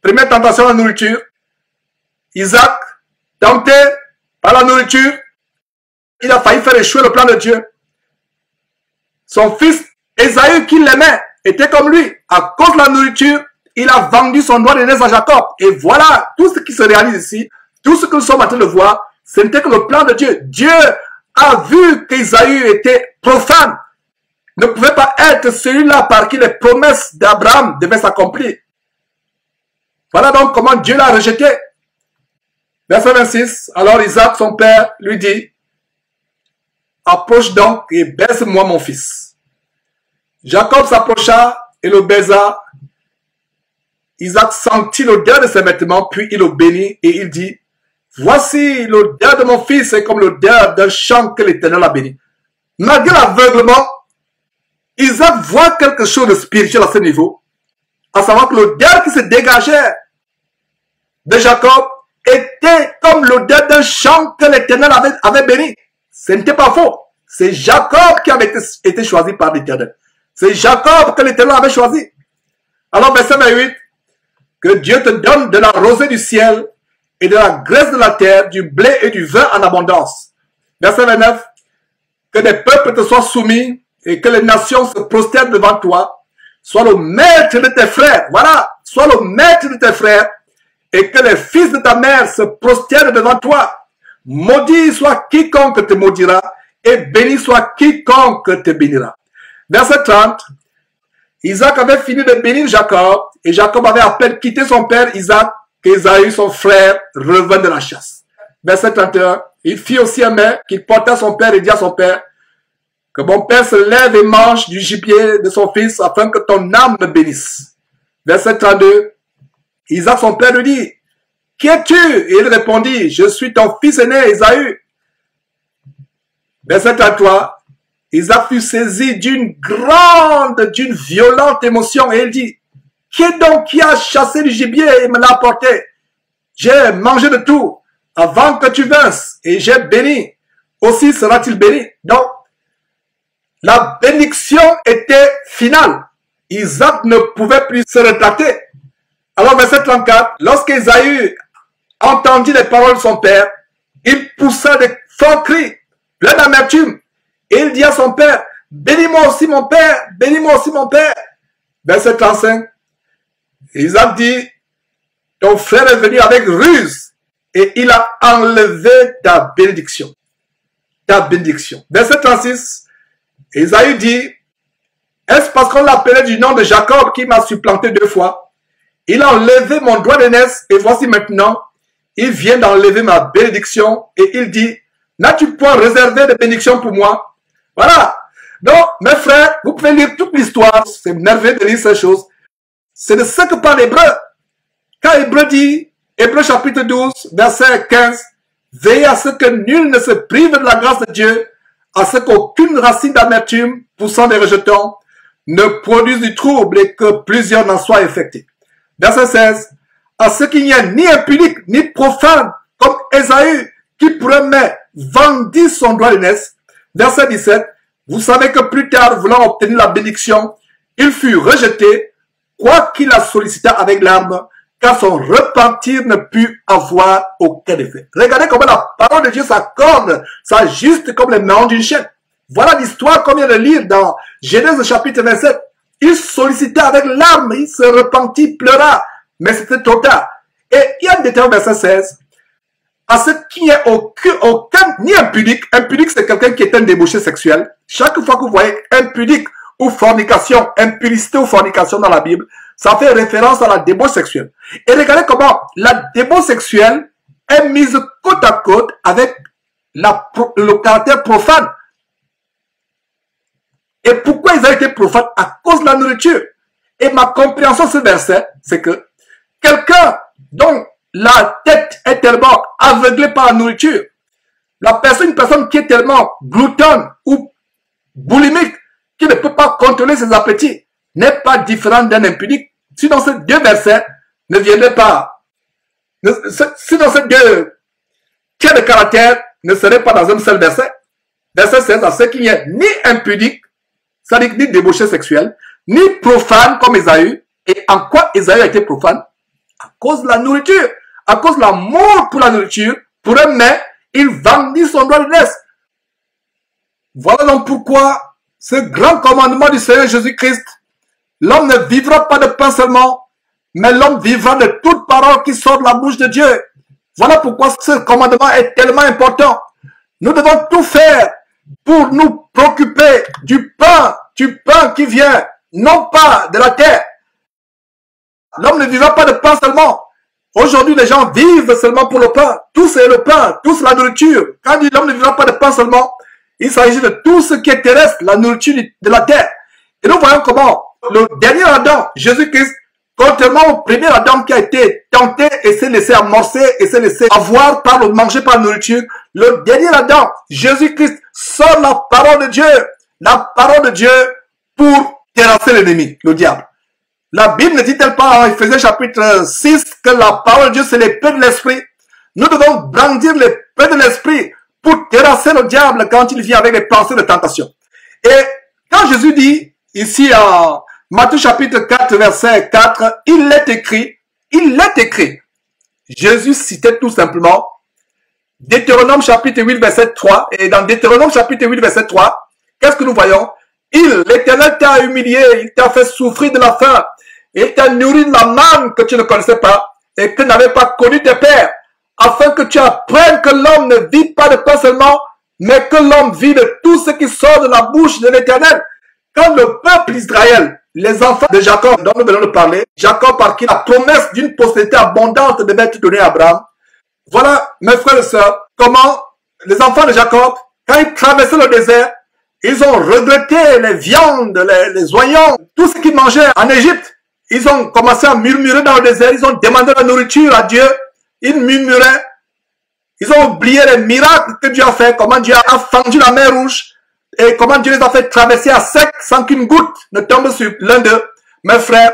première tentation, la nourriture. Isaac, tenté par la nourriture, il a failli faire échouer le plan de Dieu. Son fils, Ésaü, qui l'aimait, était comme lui. À cause de la nourriture, il a vendu son droit d'aînesse à Jacob. Et voilà, tout ce qui se réalise ici, tout ce que nous sommes en train de voir, ce n'était que le plan de Dieu. Dieu a vu qu'Ésaü était profane, ne pouvait pas être celui-là par qui les promesses d'Abraham devaient s'accomplir. Voilà donc comment Dieu l'a rejeté. Verset 26, alors Isaac, son père, lui dit, approche donc et baise-moi mon fils. Jacob s'approcha et le baisa. Isaac sentit l'odeur de ses vêtements, puis il le bénit et il dit, voici l'odeur de mon fils est comme l'odeur d'un champ que l'Éternel a béni. Malgré l'aveuglement, Isaac voit quelque chose de spirituel à ce niveau, à savoir que l'odeur qui se dégageait de Jacob était comme l'odeur d'un champ que l'Éternel avait béni. Ce n'était pas faux. C'est Jacob qui avait été choisi par l'Éternel. C'est Jacob que l'Éternel avait choisi. Alors, verset 28, que Dieu te donne de la rosée du ciel et de la graisse de la terre, du blé et du vin en abondance. Verset 29, que des peuples te soient soumis et que les nations se prosternent devant toi. Sois le maître de tes frères. Voilà, sois le maître de tes frères et que les fils de ta mère se prosternent devant toi. Maudit soit quiconque te maudira et béni soit quiconque te bénira. Verset 30, Isaac avait fini de bénir Jacob et Jacob avait à peine quitté son père Isaac qu'Ésaü, son frère, revint de la chasse. Verset 31, il fit aussi un mets qu'il porta à son père et dit à son père, que mon père se lève et mange du gibier de son fils afin que ton âme me bénisse. Verset 32, Isaac, son père, lui dit, qui es-tu? Et il répondit, je suis ton fils aîné, Ésaü. Verset 33, Isaac fut saisi d'une violente émotion et il dit, qui est donc qui a chassé du gibier et me l'a apporté? J'ai mangé de tout avant que tu vinsses et j'ai béni. Aussi sera-t-il béni. Donc, la bénédiction était finale. Isaac ne pouvait plus se rétracter. Alors, verset 34, lorsqu'Ésaü entendit les paroles de son père, il poussa de forts cris, plein d'amertume, Et il dit à son père, bénis-moi aussi mon père, bénis-moi aussi mon père. Verset 35. Isaac dit, ton frère est venu avec ruse et il a enlevé ta bénédiction. Ta bénédiction. Verset 36. Isaïe dit, est-ce parce qu'on l'appelait du nom de Jacob qui m'a supplanté 2 fois? Il a enlevé mon droit d'aînesse et voici maintenant, il vient d'enlever ma bénédiction et il dit, n'as-tu point réservé de bénédiction pour moi? Voilà. Donc, mes frères, vous pouvez lire toute l'histoire. C'est merveilleux de lire ces choses. C'est de ce que parle Hébreu. Quand Hébreu dit, Hébreu chapitre 12, verset 15, veillez à ce que nul ne se prive de la grâce de Dieu, à ce qu'aucune racine d'amertume poussant des rejetons ne produise du trouble et que plusieurs n'en soient infectés. Verset 16, à ce qu'il n'y ait ni impudique ni profane comme Ésaü qui promet vendit son droit d'aînesse. Verset 17, vous savez que plus tard, voulant obtenir la bénédiction, il fut rejeté, quoiqu'il la sollicita avec larmes, car son repentir ne put avoir aucun effet. Regardez comment la parole de Dieu s'accorde, s'ajuste comme les mains d'une chaîne. Voilà l'histoire qu'on vient de lire dans Genèse chapitre 27. Il sollicita avec larmes, il se repentit, pleura, mais c'était trop tard. Et il y a un détail au verset 16. À ce qu'il n'y ait aucun, ni impudique. Impudique, c'est quelqu'un qui est un débauché sexuel. Chaque fois que vous voyez impudique ou fornication, impudicité ou fornication dans la Bible, ça fait référence à la débauche sexuelle. Et regardez comment la débauche sexuelle est mise côte à côte avec le caractère profane. Et pourquoi ils ont été profanes? À cause de la nourriture. Et ma compréhension de ce verset, c'est que quelqu'un dont la tête est tellement aveuglée par la nourriture, une personne qui est tellement gloutonne ou boulimique, qui ne peut pas contrôler ses appétits, n'est pas différent d'un impudique. Sinon ces 2 versets ne viendraient pas. Sinon ces 2 traits de caractère ne seraient pas dans un seul verset. Verset 16, à ce qu'il n'y ait ni impudique, c'est-à-dire ni débauché sexuel, ni profane comme Ésaü. Et en quoi Ésaü a été profane? À cause de la nourriture, à cause de l'amour pour la nourriture, pour un mets, il vendit son droit d'aînesse. Voilà donc pourquoi ce grand commandement du Seigneur Jésus-Christ, l'homme ne vivra pas de pain seulement, mais l'homme vivra de toute parole qui sort de la bouche de Dieu. Voilà pourquoi ce commandement est tellement important. Nous devons tout faire pour nous préoccuper du pain qui vient, non pas de la terre. L'homme ne vivra pas de pain seulement. Aujourd'hui, les gens vivent seulement pour le pain. Tout c'est le pain, tout c'est la nourriture. Quand on dit l'homme ne vivra pas de pain seulement, il s'agit de tout ce qui est terrestre, la nourriture de la terre. Et nous voyons comment le dernier Adam, Jésus-Christ, contrairement au premier Adam qui a été tenté et s'est laissé amorcer et s'est laissé avoir par le manger par la nourriture, le dernier Adam, Jésus-Christ, sort la parole de Dieu pour terrasser l'ennemi, le diable. La Bible ne dit-elle pas en Éphésiens chapitre 6 que la parole de Dieu c'est l'épée de l'esprit? Nous devons brandir l'épée de l'esprit pour terrasser le diable quand il vient avec les pensées de tentation. Et quand Jésus dit, ici en Matthieu chapitre 4 verset 4, il est écrit. Jésus citait tout simplement Deutéronome chapitre 8 verset 3. Et dans Deutéronome chapitre 8 verset 3, qu'est-ce que nous voyons? L'Éternel t'a humilié, il t'a fait souffrir de la faim, il t'a nourri de la manne que tu ne connaissais pas et que n'avaient pas connu tes pères, afin que tu apprennes que l'homme ne vit pas de pain seulement, mais que l'homme vit de tout ce qui sort de la bouche de l'Éternel. Quand le peuple d'Israël, les enfants de Jacob, dont nous venons de parler, Jacob par qui la promesse d'une postérité abondante devait être donnée à Abraham, voilà, mes frères et sœurs, comment les enfants de Jacob, quand ils traversaient le désert, ils ont regretté les viandes, les oignons, tout ce qu'ils mangeaient en Égypte. Ils ont commencé à murmurer dans le désert, ils ont demandé la nourriture à Dieu, ils murmuraient, ils ont oublié les miracles que Dieu a fait, comment Dieu a fendu la mer rouge, et comment Dieu les a fait traverser à sec sans qu'une goutte ne tombe sur l'un d'eux. Mes frères,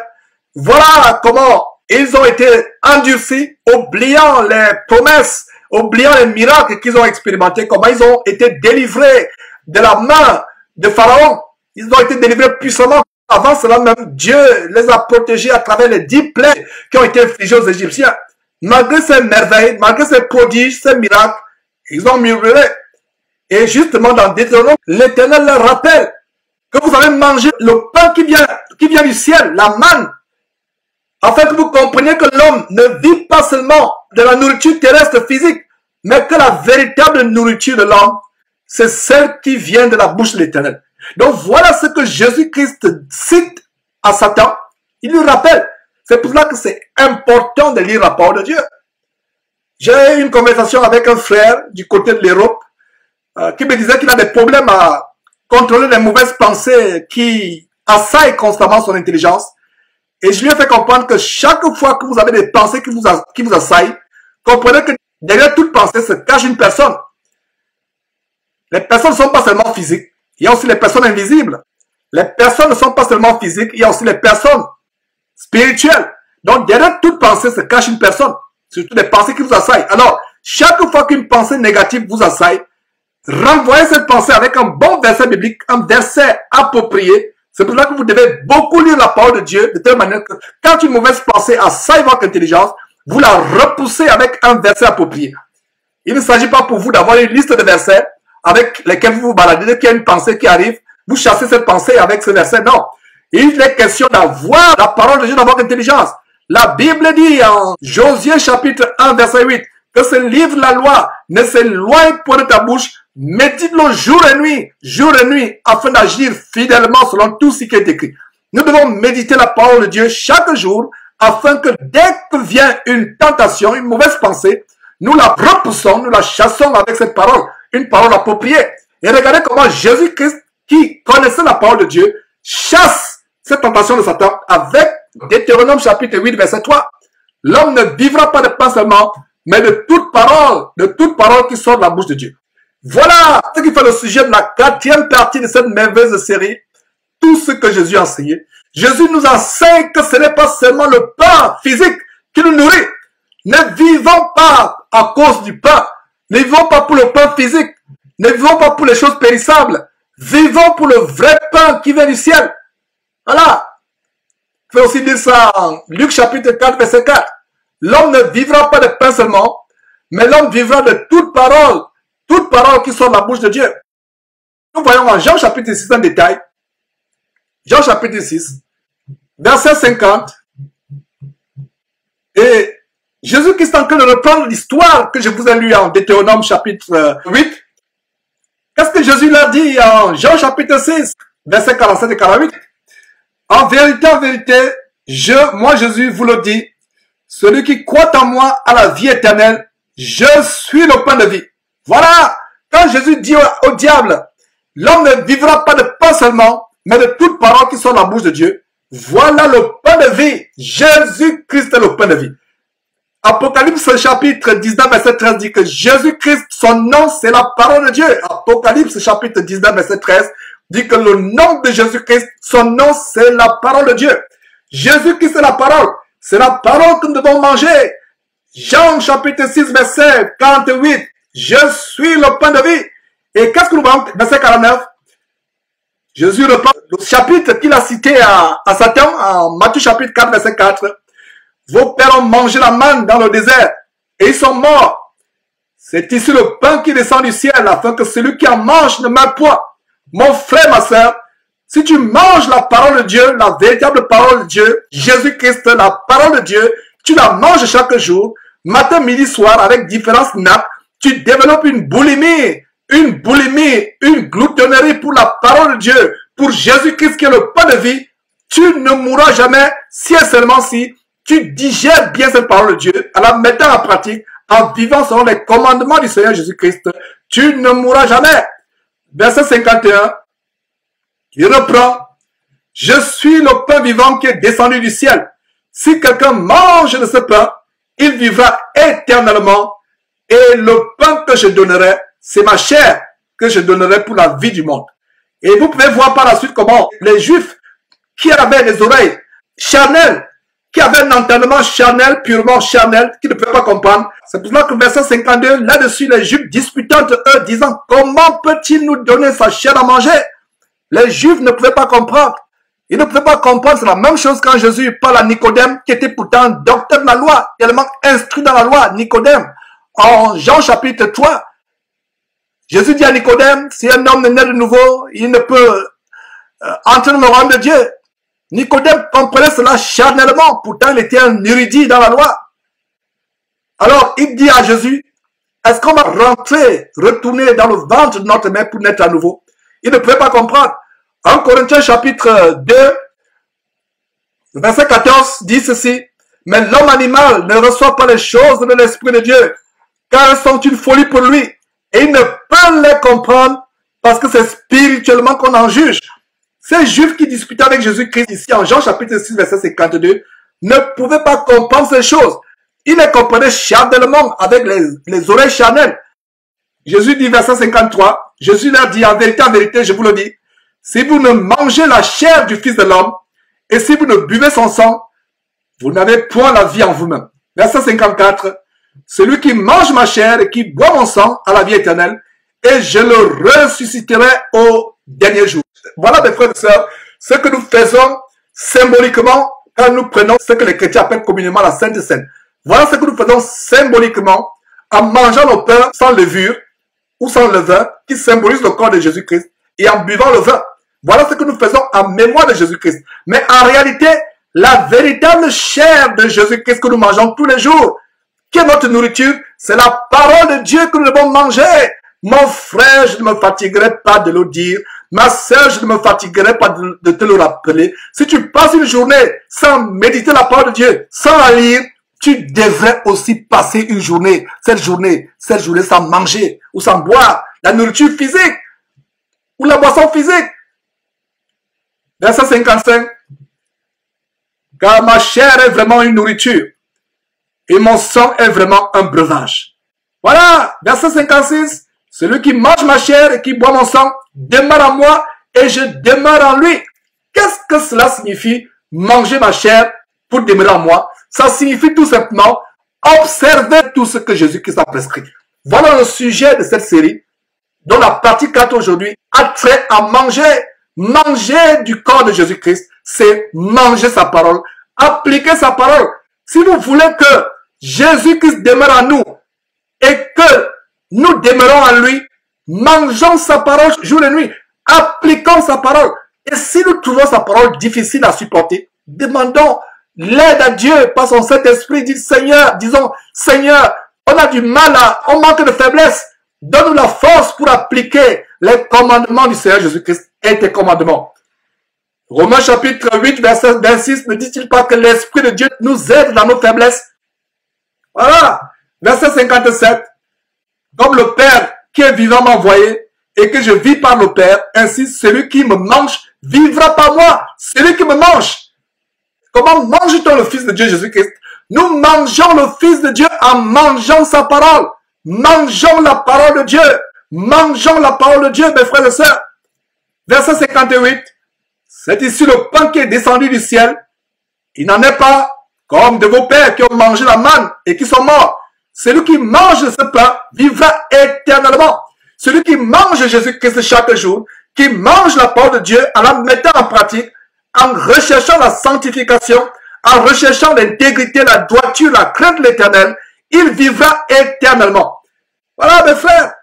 voilà comment ils ont été endurcis, oubliant les promesses, oubliant les miracles qu'ils ont expérimentés, comment ils ont été délivrés de la main de Pharaon. Ils ont été délivrés puissamment. Avant cela même, Dieu les a protégés à travers les 10 plaies qui ont été infligées aux Égyptiens. Malgré ces merveilles, malgré ces prodiges, ces miracles, ils ont murmuré. Et justement, dans Deutéronome, l'Éternel leur rappelle que vous avez mangé le pain qui vient du ciel, la manne, afin que vous compreniez que l'homme ne vit pas seulement de la nourriture terrestre physique, mais que la véritable nourriture de l'homme, c'est celle qui vient de la bouche de l'Éternel. Donc voilà ce que Jésus-Christ cite à Satan. Il lui rappelle. C'est pour cela que c'est important de lire la parole de Dieu. J'ai eu une conversation avec un frère du côté de l'Europe qui me disait qu'il a des problèmes à contrôler les mauvaises pensées qui assaillent constamment son intelligence. Et je lui ai fait comprendre que chaque fois que vous avez des pensées qui vous assaillent, comprenez que derrière toute pensée se cache une personne. Les personnes ne sont pas seulement physiques. Il y a aussi les personnes invisibles. Les personnes ne sont pas seulement physiques. Il y a aussi les personnes spirituelles. Donc, derrière toute pensée se cache une personne. Surtout des pensées qui vous assaillent. Alors, chaque fois qu'une pensée négative vous assaille, renvoyez cette pensée avec un bon verset biblique, un verset approprié. C'est pour cela que vous devez beaucoup lire la parole de Dieu, de telle manière que quand une mauvaise pensée assaille votre intelligence, vous la repoussez avec un verset approprié. Il ne s'agit pas pour vous d'avoir une liste de versets avec lesquels vous vous baladez. Dès qu'il y a une pensée qui arrive, vous chassez cette pensée avec ce verset. Non. Il est question d'avoir la parole de Dieu dans votre intelligence. La Bible dit en Josué chapitre 1 verset 8 que ce livre, la loi, ne s'éloigne point de ta bouche, médite-le jour et nuit, afin d'agir fidèlement selon tout ce qui est écrit. Nous devons méditer la parole de Dieu chaque jour, afin que dès que vient une tentation, une mauvaise pensée, nous la repoussons, nous la chassons avec cette parole, une parole appropriée. Et regardez comment Jésus-Christ, qui connaissait la parole de Dieu, chasse cette tentation de Satan avec Deutéronome chapitre 8 verset 3. L'homme ne vivra pas de pain seulement, mais de toute parole qui sort de la bouche de Dieu. Voilà ce qui fait le sujet de la 4e partie de cette merveilleuse série, tout ce que Jésus a enseigné. Jésus nous enseigne que ce n'est pas seulement le pain physique qui nous nourrit. Ne vivons pas à cause du pain. Ne vivons pas pour le pain physique. Ne vivons pas pour les choses périssables. Vivons pour le vrai pain qui vient du ciel. Voilà. Je peux aussi dire ça en Luc chapitre 4 verset 4. L'homme ne vivra pas de pain seulement, mais l'homme vivra de toute parole qui sort de la bouche de Dieu. Nous voyons en Jean chapitre 6 en détail. Jean chapitre 6, verset 50. Et Jésus-Christ est en train de reprendre l'histoire que je vous ai lue en Deutéronome chapitre 8. Qu'est-ce que Jésus leur dit en Jean chapitre 6, verset 47 et 48? En vérité, moi Jésus vous le dis, celui qui croit en moi a la vie éternelle, je suis le pain de vie. Voilà, quand Jésus dit au diable, l'homme ne vivra pas de pain seulement, mais de toute parole qui sort de la bouche de Dieu. Voilà le pain de vie. Jésus-Christ est le pain de vie. Apocalypse chapitre 19 verset 13 dit que Jésus-Christ, son nom c'est la parole de Dieu. Apocalypse chapitre 19 verset 13 dit que le nom de Jésus-Christ, son nom c'est la parole de Dieu. Jésus-Christ est la parole. C'est la parole que nous devons manger. Jean chapitre 6 verset 48. Je suis le pain de vie. Et qu'est-ce que nous voyons? Verset 49. Jésus reprend le chapitre qu'il a cité à Satan en Matthieu chapitre 4 verset 4. Vos pères ont mangé la manne dans le désert et ils sont morts. C'est ici le pain qui descend du ciel afin que celui qui en mange ne meure point. Mon frère, ma soeur, si tu manges la parole de Dieu, la véritable parole de Dieu, Jésus-Christ, la parole de Dieu, tu la manges chaque jour, matin, midi, soir, avec différents snacks, tu développes une boulimie, une gloutonnerie pour la parole de Dieu, pour Jésus-Christ qui est le pain de vie. Tu ne mourras jamais si et seulement si tu digères bien cette parole de Dieu, en la mettant en pratique, en vivant selon les commandements du Seigneur Jésus-Christ. Tu ne mourras jamais. Verset 51, il reprend. Je suis le pain vivant qui est descendu du ciel. Si quelqu'un mange de ce pain, il vivra éternellement. Et le pain que je donnerai, c'est ma chair que je donnerai pour la vie du monde. Et vous pouvez voir par la suite comment les Juifs qui avaient des oreilles charnelles, qui avaient un entendement charnel, purement charnel, qui ne pouvaient pas comprendre. C'est pour cela que verset 52, là-dessus, les Juifs disputant entre eux, disant, comment peut-il nous donner sa chair à manger? Les Juifs ne pouvaient pas comprendre. Ils ne pouvaient pas comprendre. C'est la même chose quand Jésus parle à Nicodème, qui était pourtant docteur de la loi, tellement instruit dans la loi, Nicodème. En Jean chapitre 3, Jésus dit à Nicodème, si un homme est né de nouveau, il ne peut entrer dans le royaume de Dieu. Nicodème comprenait cela charnellement, pourtant il était un érudit dans la loi. Alors il dit à Jésus, est-ce qu'on va retourner dans le ventre de notre mère pour naître à nouveau? Il ne pouvait pas comprendre. 1 Corinthiens chapitre 2, verset 14 dit ceci, mais l'homme animal ne reçoit pas les choses de l'Esprit de Dieu, car elles sont une folie pour lui, et il ne peut les comprendre parce que c'est spirituellement qu'on en juge. Ces Juifs qui disputaient avec Jésus-Christ ici en Jean chapitre 6, verset 52, ne pouvaient pas comprendre ces choses. Ils les comprenaient charnellement avec les oreilles charnelles. Jésus dit, verset 53, Jésus leur dit, en vérité, je vous le dis, si vous ne mangez la chair du Fils de l'homme, et si vous ne buvez son sang, vous n'avez point la vie en vous-même. Verset 54, celui qui mange ma chair et qui boit mon sang a la vie éternelle, et je le ressusciterai au dernier jour. Voilà, mes frères et sœurs, ce que nous faisons symboliquement quand nous prenons ce que les chrétiens appellent communément la Sainte Seine. Voilà ce que nous faisons symboliquement en mangeant nos pains sans levure ou sans levain, qui symbolise le corps de Jésus-Christ, et en buvant le vin. Voilà ce que nous faisons en mémoire de Jésus-Christ. Mais en réalité, la véritable chair de Jésus-Christ que nous mangeons tous les jours, qui est notre nourriture, c'est la parole de Dieu que nous devons manger. Mon frère, je ne me fatiguerai pas de le dire. Ma sœur, je ne me fatiguerai pas de te le rappeler. Si tu passes une journée sans méditer la parole de Dieu, sans la lire, tu devrais aussi passer une journée, cette journée sans manger ou sans boire la nourriture physique ou la boisson physique. Verset 55. Car ma chair est vraiment une nourriture et mon sang est vraiment un breuvage. Voilà, verset 56. Celui qui mange ma chair et qui boit mon sang demeure en moi et je demeure en lui. Qu'est-ce que cela signifie, manger ma chair pour demeurer en moi? Ça signifie tout simplement observer tout ce que Jésus-Christ a prescrit. Voilà le sujet de cette série, dont la partie 4 aujourd'hui a trait à manger. Manger du corps de Jésus-Christ, c'est manger sa parole, appliquer sa parole. Si vous voulez que Jésus-Christ demeure en nous et que nous demeurons en lui, mangeons sa parole jour et nuit, appliquons sa parole. Et si nous trouvons sa parole difficile à supporter, demandons l'aide à Dieu par son Saint-Esprit. Disons, Seigneur, on a du mal, on manque de faiblesse. Donne-nous la force pour appliquer les commandements du Seigneur Jésus-Christ et tes commandements. Romains chapitre 8, verset 26, ne dit-il pas que l'Esprit de Dieu nous aide dans nos faiblesses? Voilà. Verset 57. Comme le Père qui est vivant m'a envoyé et que je vis par le Père, ainsi celui qui me mange vivra par moi. Celui qui me mange. Comment mange-t-on le Fils de Dieu Jésus-Christ? Nous mangeons le Fils de Dieu en mangeant sa parole. Mangeons la parole de Dieu. Mangeons la parole de Dieu, mes frères et sœurs. Verset 58. C'est ici le pain qui est descendu du ciel. Il n'en est pas comme de vos pères qui ont mangé la manne et qui sont morts. Celui qui mange ce pain vivra éternellement. Celui qui mange Jésus-Christ chaque jour, qui mange la parole de Dieu en la mettant en pratique, en recherchant la sanctification, en recherchant l'intégrité, la droiture, la crainte de l'Éternel, il vivra éternellement. Voilà, mes frères.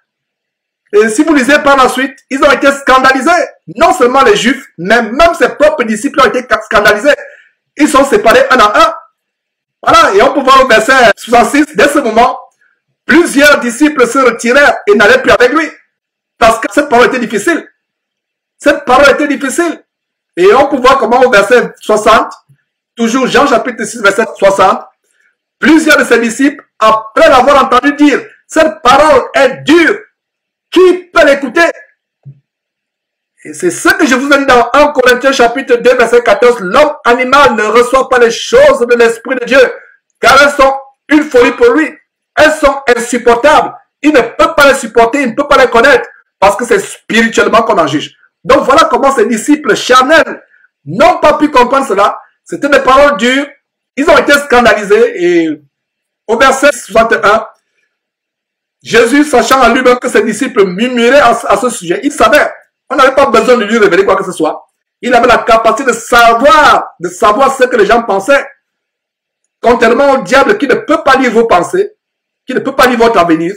Et si vous lisez par la suite, ils ont été scandalisés. Non seulement les Juifs, mais même ses propres disciples ont été scandalisés. Ils sont séparés un à un. Voilà, et on peut voir au verset 66, dès ce moment, plusieurs disciples se retirèrent et n'allaient plus avec lui. Parce que cette parole était difficile. Cette parole était difficile. Et on peut voir comment au verset 60, toujours Jean chapitre 6, verset 60, plusieurs de ses disciples, après l'avoir entendu dire, cette parole est dure, qui peut l'écouter? Et c'est ce que je vous ai dit dans 1 Corinthiens chapitre 2, verset 14, l'homme animal ne reçoit pas les choses de l'Esprit de Dieu, car elles sont une folie pour lui. Elles sont insupportables. Il ne peut pas les supporter, il ne peut pas les connaître, parce que c'est spirituellement qu'on en juge. Donc voilà comment ces disciples charnels n'ont pas pu comprendre cela. C'était des paroles dures. Ils ont été scandalisés. Et au verset 61, Jésus, sachant en lui-même que ses disciples murmuraient à ce sujet, il savait. On n'avait pas besoin de lui révéler quoi que ce soit. Il avait la capacité de savoir ce que les gens pensaient. Contrairement au diable qui ne peut pas lire vos pensées, qui ne peut pas lire votre avenir,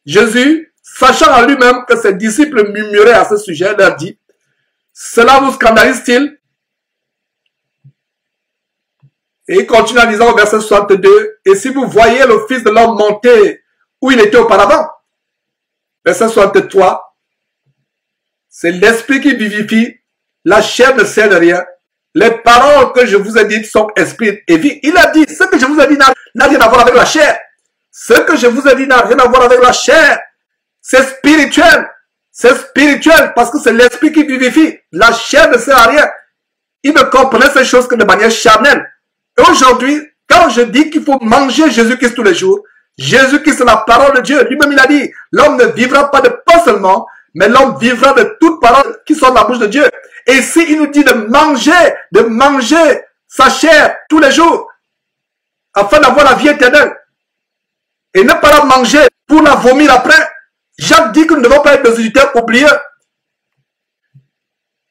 Jésus sachant en lui-même que ses disciples murmuraient à ce sujet, leur dit, cela vous scandalise-t-il? Et il continue en disant au verset 62, et si vous voyez le Fils de l'homme monter où il était auparavant, verset 63, c'est l'esprit qui vivifie, la chair ne sert de rien. Les paroles que je vous ai dites sont esprit et vie. Il a dit, ce que je vous ai dit n'a rien à voir avec la chair. Ce que je vous ai dit n'a rien à voir avec la chair. C'est spirituel. C'est spirituel parce que c'est l'esprit qui vivifie. La chair ne sert à rien. Il ne comprenait ces choses que de manière charnelle. Et aujourd'hui, quand je dis qu'il faut manger Jésus-Christ tous les jours, Jésus-Christ c'est la parole de Dieu. Lui-même il a dit, l'homme ne vivra pas de pain seulement, mais l'homme vivra de toute parole qui sort de la bouche de Dieu. Et ici, il nous dit de manger sa chair tous les jours, afin d'avoir la vie éternelle. Et ne pas la manger pour la vomir après. Jacques dit que nous ne devons pas être des auditeurs oublieux.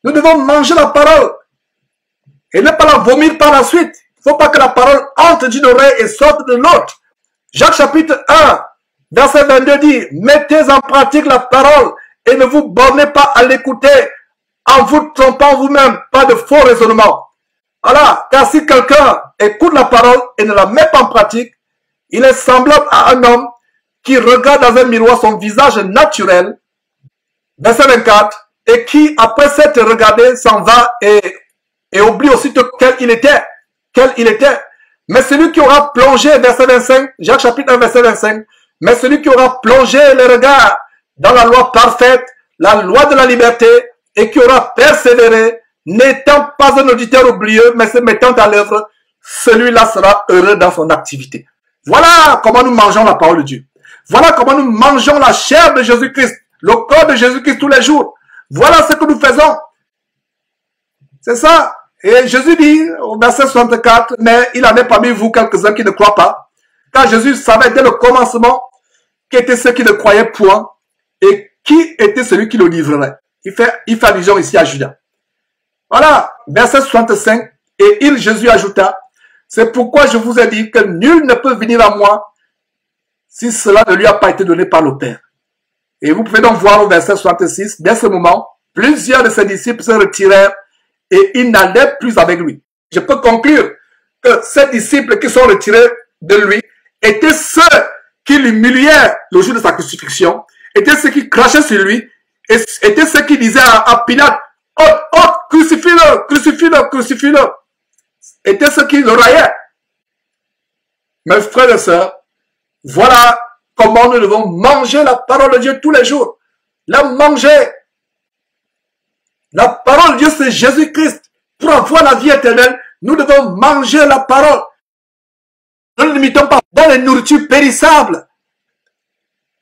Nous devons manger la parole et ne pas la vomir par la suite. Il ne faut pas que la parole entre d'une oreille et sorte de l'autre. Jacques chapitre 1, verset 22 dit, mettez en pratique la parole et ne vous bornez pas à l'écouter en vous trompant vous-même, pas de faux raisonnements. Voilà, car si quelqu'un écoute la parole et ne la met pas en pratique, il est semblable à un homme qui regarde dans un miroir son visage naturel, verset 24, et qui, après s'être regardé, s'en va et oublie aussitôt quel il était. Mais celui qui aura plongé, verset 25, Jacques chapitre 1, verset 25, mais celui qui aura plongé les regards dans la loi parfaite, la loi de la liberté, et qui aura persévéré, n'étant pas un auditeur oublieux, mais se mettant à l'œuvre, celui-là sera heureux dans son activité. Voilà comment nous mangeons la parole de Dieu. Voilà comment nous mangeons la chair de Jésus-Christ, le corps de Jésus-Christ tous les jours. Voilà ce que nous faisons. C'est ça. Et Jésus dit au verset 64, mais il en est parmi vous quelques-uns qui ne croient pas. Car Jésus savait dès le commencement qui étaient ceux qui ne croyaient point et qui était celui qui le livrerait. Il fait allusion ici à Judas. Voilà, verset 65. Et Jésus ajouta, c'est pourquoi je vous ai dit que nul ne peut venir à moi si cela ne lui a pas été donné par le Père. Et vous pouvez donc voir au verset 66, dès ce moment, plusieurs de ses disciples se retirèrent et ils n'allaient plus avec lui. Je peux conclure que ces disciples qui sont retirés de lui étaient ceux qui l'humilièrent le jour de sa crucifixion, étaient ceux qui crachaient sur lui, et étaient ceux qui disaient à Pilate, « Oh, crucifie-le, crucifie-le, crucifie-le » étaient ceux qui le raillaient. Mes frères et sœurs, voilà comment nous devons manger la parole de Dieu tous les jours. La manger. La parole de Dieu, c'est Jésus-Christ. Pour avoir la vie éternelle, nous devons manger la parole. Ne nous limitons pas dans les nourritures périssables.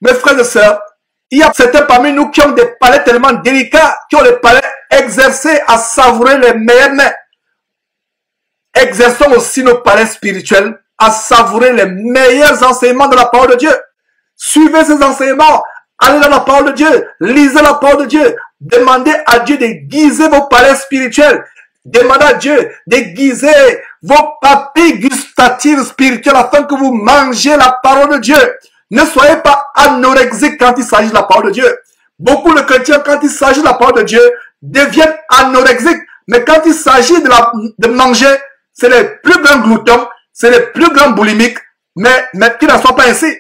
Mes frères et sœurs, il y a certains parmi nous qui ont des palais tellement délicats, qui ont les palais exercés à savourer les meilleurs mets. Exerçons aussi nos palais spirituels à savourer les meilleurs enseignements de la parole de Dieu. Suivez ces enseignements. Allez dans la parole de Dieu. Lisez la parole de Dieu. Demandez à Dieu d'aiguiser vos palais spirituels. Demandez à Dieu d'aiguiser vos papilles gustatives spirituelles afin que vous mangez la parole de Dieu. Ne soyez pas anorexiques quand il s'agit de la parole de Dieu. Beaucoup de chrétiens, quand il s'agit de la parole de Dieu, deviennent anorexiques. Mais quand il s'agit de manger, c'est les plus grands gloutons, c'est les plus grands boulimiques, mais qui n'en soient pas ainsi.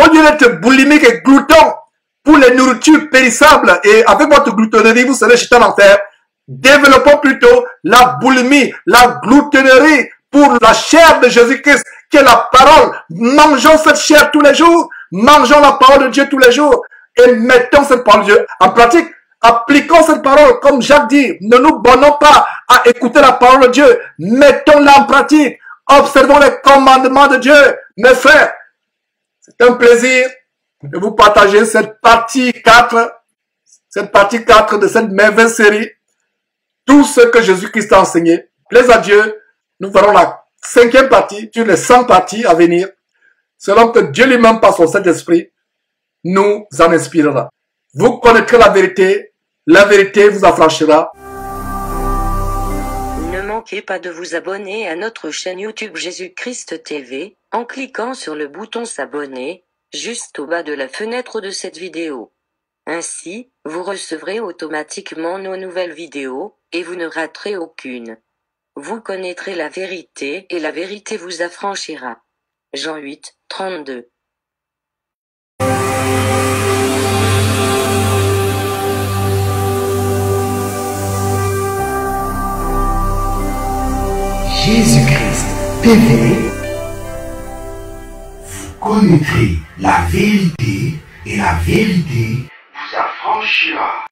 Au lieu d'être boulimique et glouton pour les nourritures périssables, et avec votre gloutonnerie, vous serez jeté en enfer, développons plutôt la boulimie, la gloutonnerie pour la chair de Jésus-Christ, qui est la parole. Mangeons cette chair tous les jours, mangeons la parole de Dieu tous les jours, et mettons cette parole de Dieu en pratique. Appliquons cette parole, comme Jacques dit, ne nous bornons pas à écouter la parole de Dieu, mettons-la en pratique, observons les commandements de Dieu. Mes frères, c'est un plaisir de vous partager cette partie 4 de cette merveilleuse série, tout ce que Jésus-Christ a enseigné. Plaise à Dieu, nous verrons la 5e partie sur les 100 parties à venir, selon que Dieu lui-même par son Saint-Esprit nous en inspirera. Vous connaîtrez la vérité vous affranchira. Ne manquez pas de vous abonner à notre chaîne YouTube Jésus-Christ TV, en cliquant sur le bouton s'abonner, juste au bas de la fenêtre de cette vidéo. Ainsi, vous recevrez automatiquement nos nouvelles vidéos, et vous ne raterez aucune. Vous connaîtrez la vérité et la vérité vous affranchira. Jean 8, 32. Jésus-Christ TV, vous connaîtrez la vérité et la vérité vous affranchira.